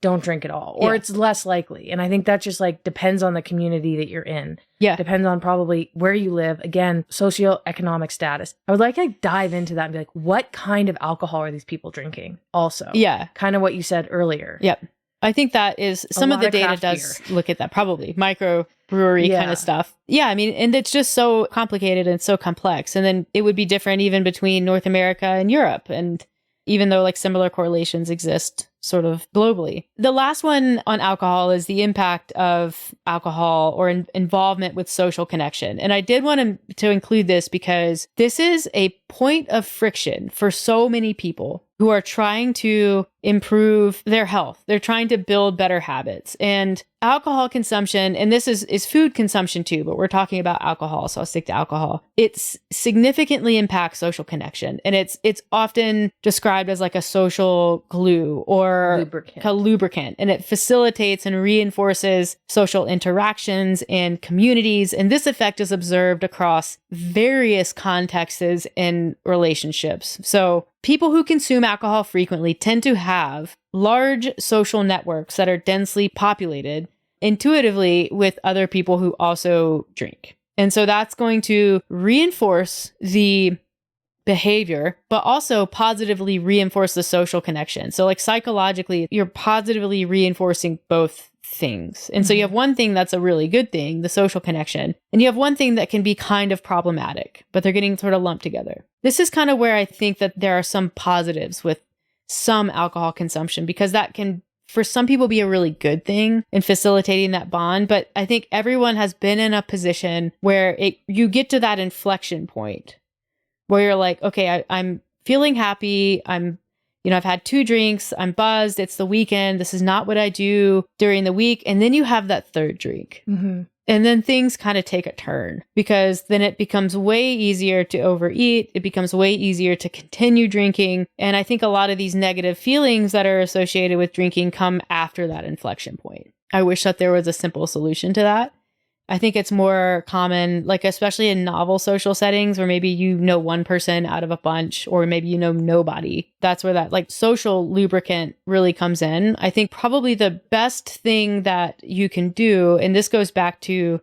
don't drink at all, or it's less likely. And I think that just like depends on the community that you're in. Yeah. Depends on probably where you live. Again, socioeconomic status. I would like to dive into that and be like, what kind of alcohol are these people drinking? Also. Yeah. Kind of what you said earlier. Yep. I think that is some of the data does look at that, probably micro brewery kind of stuff. Yeah. I mean, and it's just so complicated and so complex. And then it would be different even between North America and Europe. And even though like similar correlations exist sort of globally. The last one on alcohol is the impact of alcohol or involvement with social connection. And I did want to include this because this is a point of friction for so many people who are trying to improve their health. They're trying to build better habits. And alcohol consumption, and this is food consumption too, but we're talking about alcohol, so I'll stick to alcohol. It significantly impacts social connection. And it's often described as like a social glue or a lubricant. And it facilitates and reinforces social interactions and communities. And this effect is observed across various contexts and relationships. So people who consume alcohol frequently tend to have large social networks that are densely populated intuitively with other people who also drink. And so that's going to reinforce the behavior, but also positively reinforce the social connection. So like psychologically, you're positively reinforcing both things. And so you have one thing that's a really good thing, the social connection, and you have one thing that can be kind of problematic, but they're getting sort of lumped together. This is kind of where I think that there are some positives with some alcohol consumption, because that can, for some people, be a really good thing in facilitating that bond. But I think everyone has been in a position where you get to that inflection point where you're like, okay, I'm feeling happy. I've had 2 drinks. I'm buzzed. It's the weekend. This is not what I do during the week. And then you have that 3rd drink. Mm-hmm. And then things kind of take a turn, because then it becomes way easier to overeat. It becomes way easier to continue drinking. And I think a lot of these negative feelings that are associated with drinking come after that inflection point. I wish that there was a simple solution to that. I think it's more common, like especially in novel social settings where maybe you know one person out of a bunch, or maybe you know nobody. That's where that like social lubricant really comes in. I think probably the best thing that you can do, and this goes back to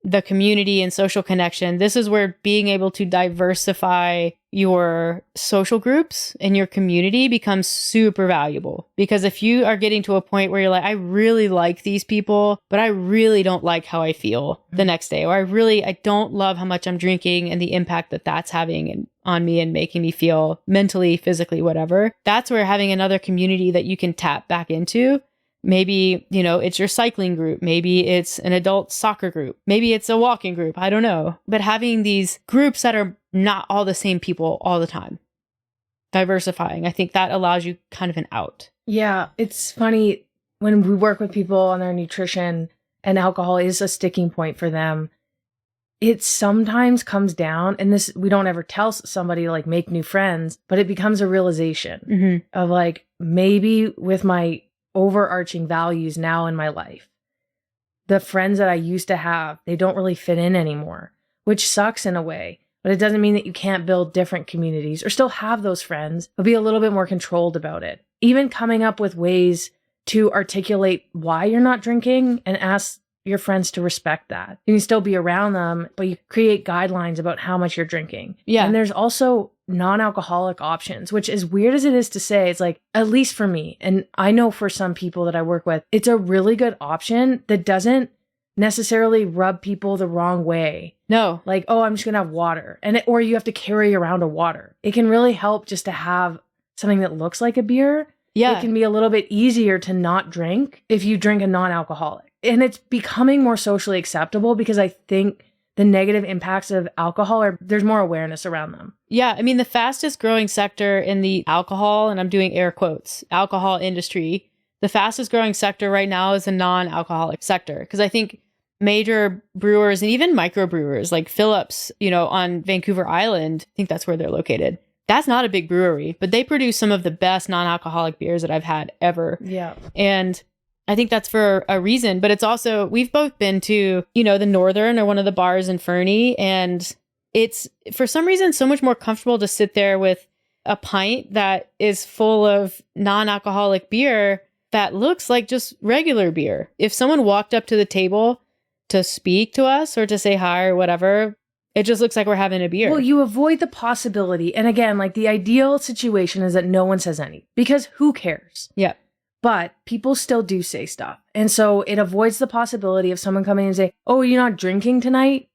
the community and social connection, this is where being able to diversify your social groups and your community becomes super valuable. Because if you are getting to a point where you're like, I really like these people, but I really don't like how I feel the next day, or I don't love how much I'm drinking and the impact that that's having on me and making me feel mentally, physically, whatever. That's where having another community that you can tap back into. Maybe, it's your cycling group. Maybe it's an adult soccer group. Maybe it's a walking group. I don't know. But having these groups that are not all the same people all the time, diversifying, I think that allows you kind of an out. Yeah, it's funny when we work with people on their nutrition and alcohol is a sticking point for them. It sometimes comes down, and this, we don't ever tell somebody like make new friends, but it becomes a realization of like, maybe with my overarching values now in my life, the friends that I used to have, they don't really fit in anymore, which sucks in a way, but it doesn't mean that you can't build different communities or still have those friends, but be a little bit more controlled about it. Even coming up with ways to articulate why you're not drinking and ask your friends to respect that. You can still be around them, but you create guidelines about how much you're drinking. Yeah. And there's also non-alcoholic options, which as weird as it is to say, it's like, at least for me, and I know for some people that I work with, it's a really good option that doesn't necessarily rub people the wrong way. No. Like, oh, I'm just gonna have water. Or you have to carry around a water. It can really help just to have something that looks like a beer. Yeah. It can be a little bit easier to not drink if you drink a non-alcoholic. And it's becoming more socially acceptable because I think the negative impacts of alcohol there's more awareness around them. Yeah. I mean, the fastest growing sector in the alcohol, and I'm doing air quotes, alcohol industry, the fastest growing sector right now is the non-alcoholic sector. Because I think major brewers and even microbrewers like Phillips, on Vancouver Island, I think that's where they're located. That's not a big brewery, but they produce some of the best non-alcoholic beers that I've had ever. Yeah. And I think that's for a reason, but it's also, we've both been to, the Northern or one of the bars in Fernie, and it's for some reason so much more comfortable to sit there with a pint that is full of non-alcoholic beer that looks like just regular beer. If someone walked up to the table to speak to us or to say hi or whatever, it just looks like we're having a beer. Well, you avoid the possibility. And again, like the ideal situation is that no one says anything because who cares? Yeah. But people still do say stuff. And so it avoids the possibility of someone coming in and say, oh, you're not drinking tonight?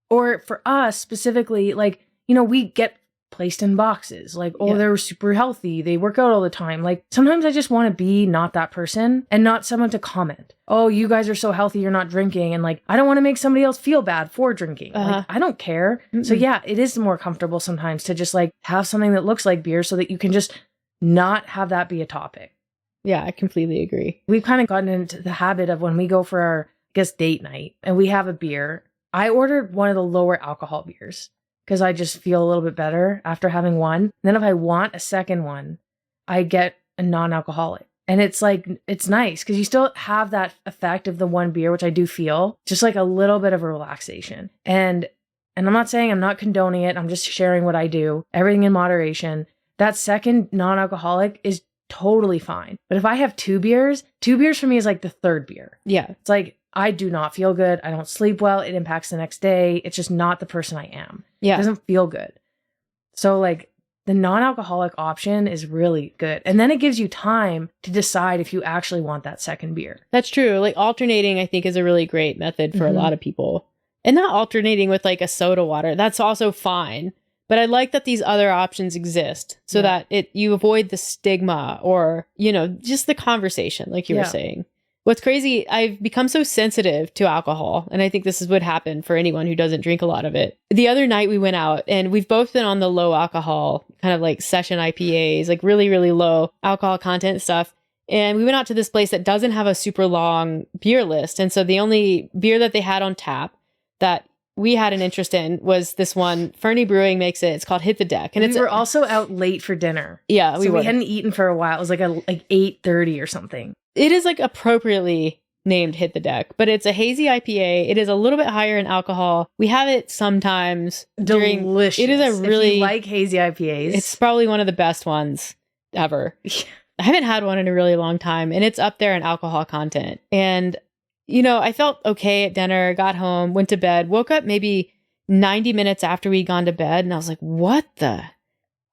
Or for us specifically, like, we get placed in boxes. Like, oh, Yeah. they're super healthy. They work out all the time. Like, sometimes I just want to be not that person and not someone to comment. Oh, you guys are so healthy, you're not drinking. And like, I don't want to make somebody else feel bad for drinking. Like, I don't care. So yeah, it is more comfortable sometimes to just like have something that looks like beer so that you can just not have that be a topic. Yeah, I completely agree. We've kind of gotten into the habit of when we go for our, date night and we have a beer, I ordered one of the lower alcohol beers because I just feel a little bit better after having one. And then if I want a second one, I get a non-alcoholic. And it's like, it's nice because you still have that effect of the one beer, which I do feel, just like a little bit of a relaxation. And I'm not saying I'm not condoning it. I'm just sharing what I do, everything in moderation. That second non-alcoholic is totally fine. But if I have two beers for me is like the third beer. Yeah. It's like, I do not feel good. I don't sleep well. It impacts the next day. It's just not the person I am. Yeah. It doesn't feel good. So like the non-alcoholic option is really good. And then it gives you time to decide if you actually want that second beer. That's true. Like alternating, I think, is a really great method for a lot of people. And not alternating with like a soda water. That's also fine. But I like that these other options exist so that you avoid the stigma or, just the conversation, like you were saying. What's crazy, I've become so sensitive to alcohol, and I think this is what happened for anyone who doesn't drink a lot of it. The other night we went out, and we've both been on the low alcohol, kind of like session IPAs, like really, really low alcohol content stuff. And we went out to this place that doesn't have a super long beer list. And so the only beer that they had on tap that we had an interest in was this one. Fernie Brewing makes it. It's called Hit the Deck. And we were also out late for dinner. Yeah, we hadn't eaten for a while. It was like 8:30 or something. It is like appropriately named Hit the Deck, but it's a hazy IPA. It is a little bit higher in alcohol. We have it sometimes. Delicious. It is a really... If you like hazy IPAs. It's probably one of the best ones ever. I haven't had one in a really long time, and it's up there in alcohol content. And, I felt okay at dinner, got home, went to bed, woke up maybe 90 minutes after we'd gone to bed, and I was like, what the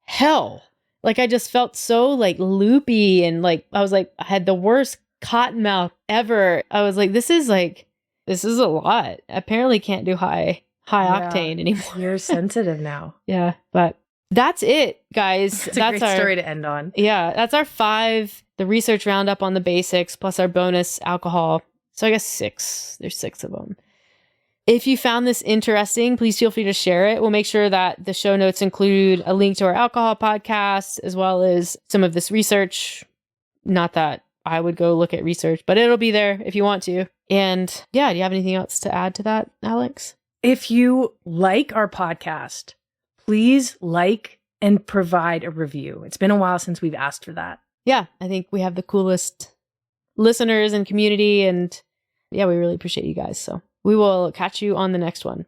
hell? Like, I just felt so like loopy and like, I had the worst cotton mouth ever. I was like, this is a lot. Apparently can't do high octane anymore. You're sensitive now. Yeah. But that's it, guys. That's a great story to end on. Yeah. That's our 5, the research roundup on the basics plus our bonus alcohol. So I guess 6. There's 6 of them. If you found this interesting, please feel free to share it. We'll make sure that the show notes include a link to our alcohol podcast, as well as some of this research. Not that I would go look at research, but it'll be there if you want to. And yeah, do you have anything else to add to that, Alex? If you like our podcast, please like and provide a review. It's been a while since we've asked for that. Yeah, I think we have the coolest listeners and community, and yeah, we really appreciate you guys. So we will catch you on the next one.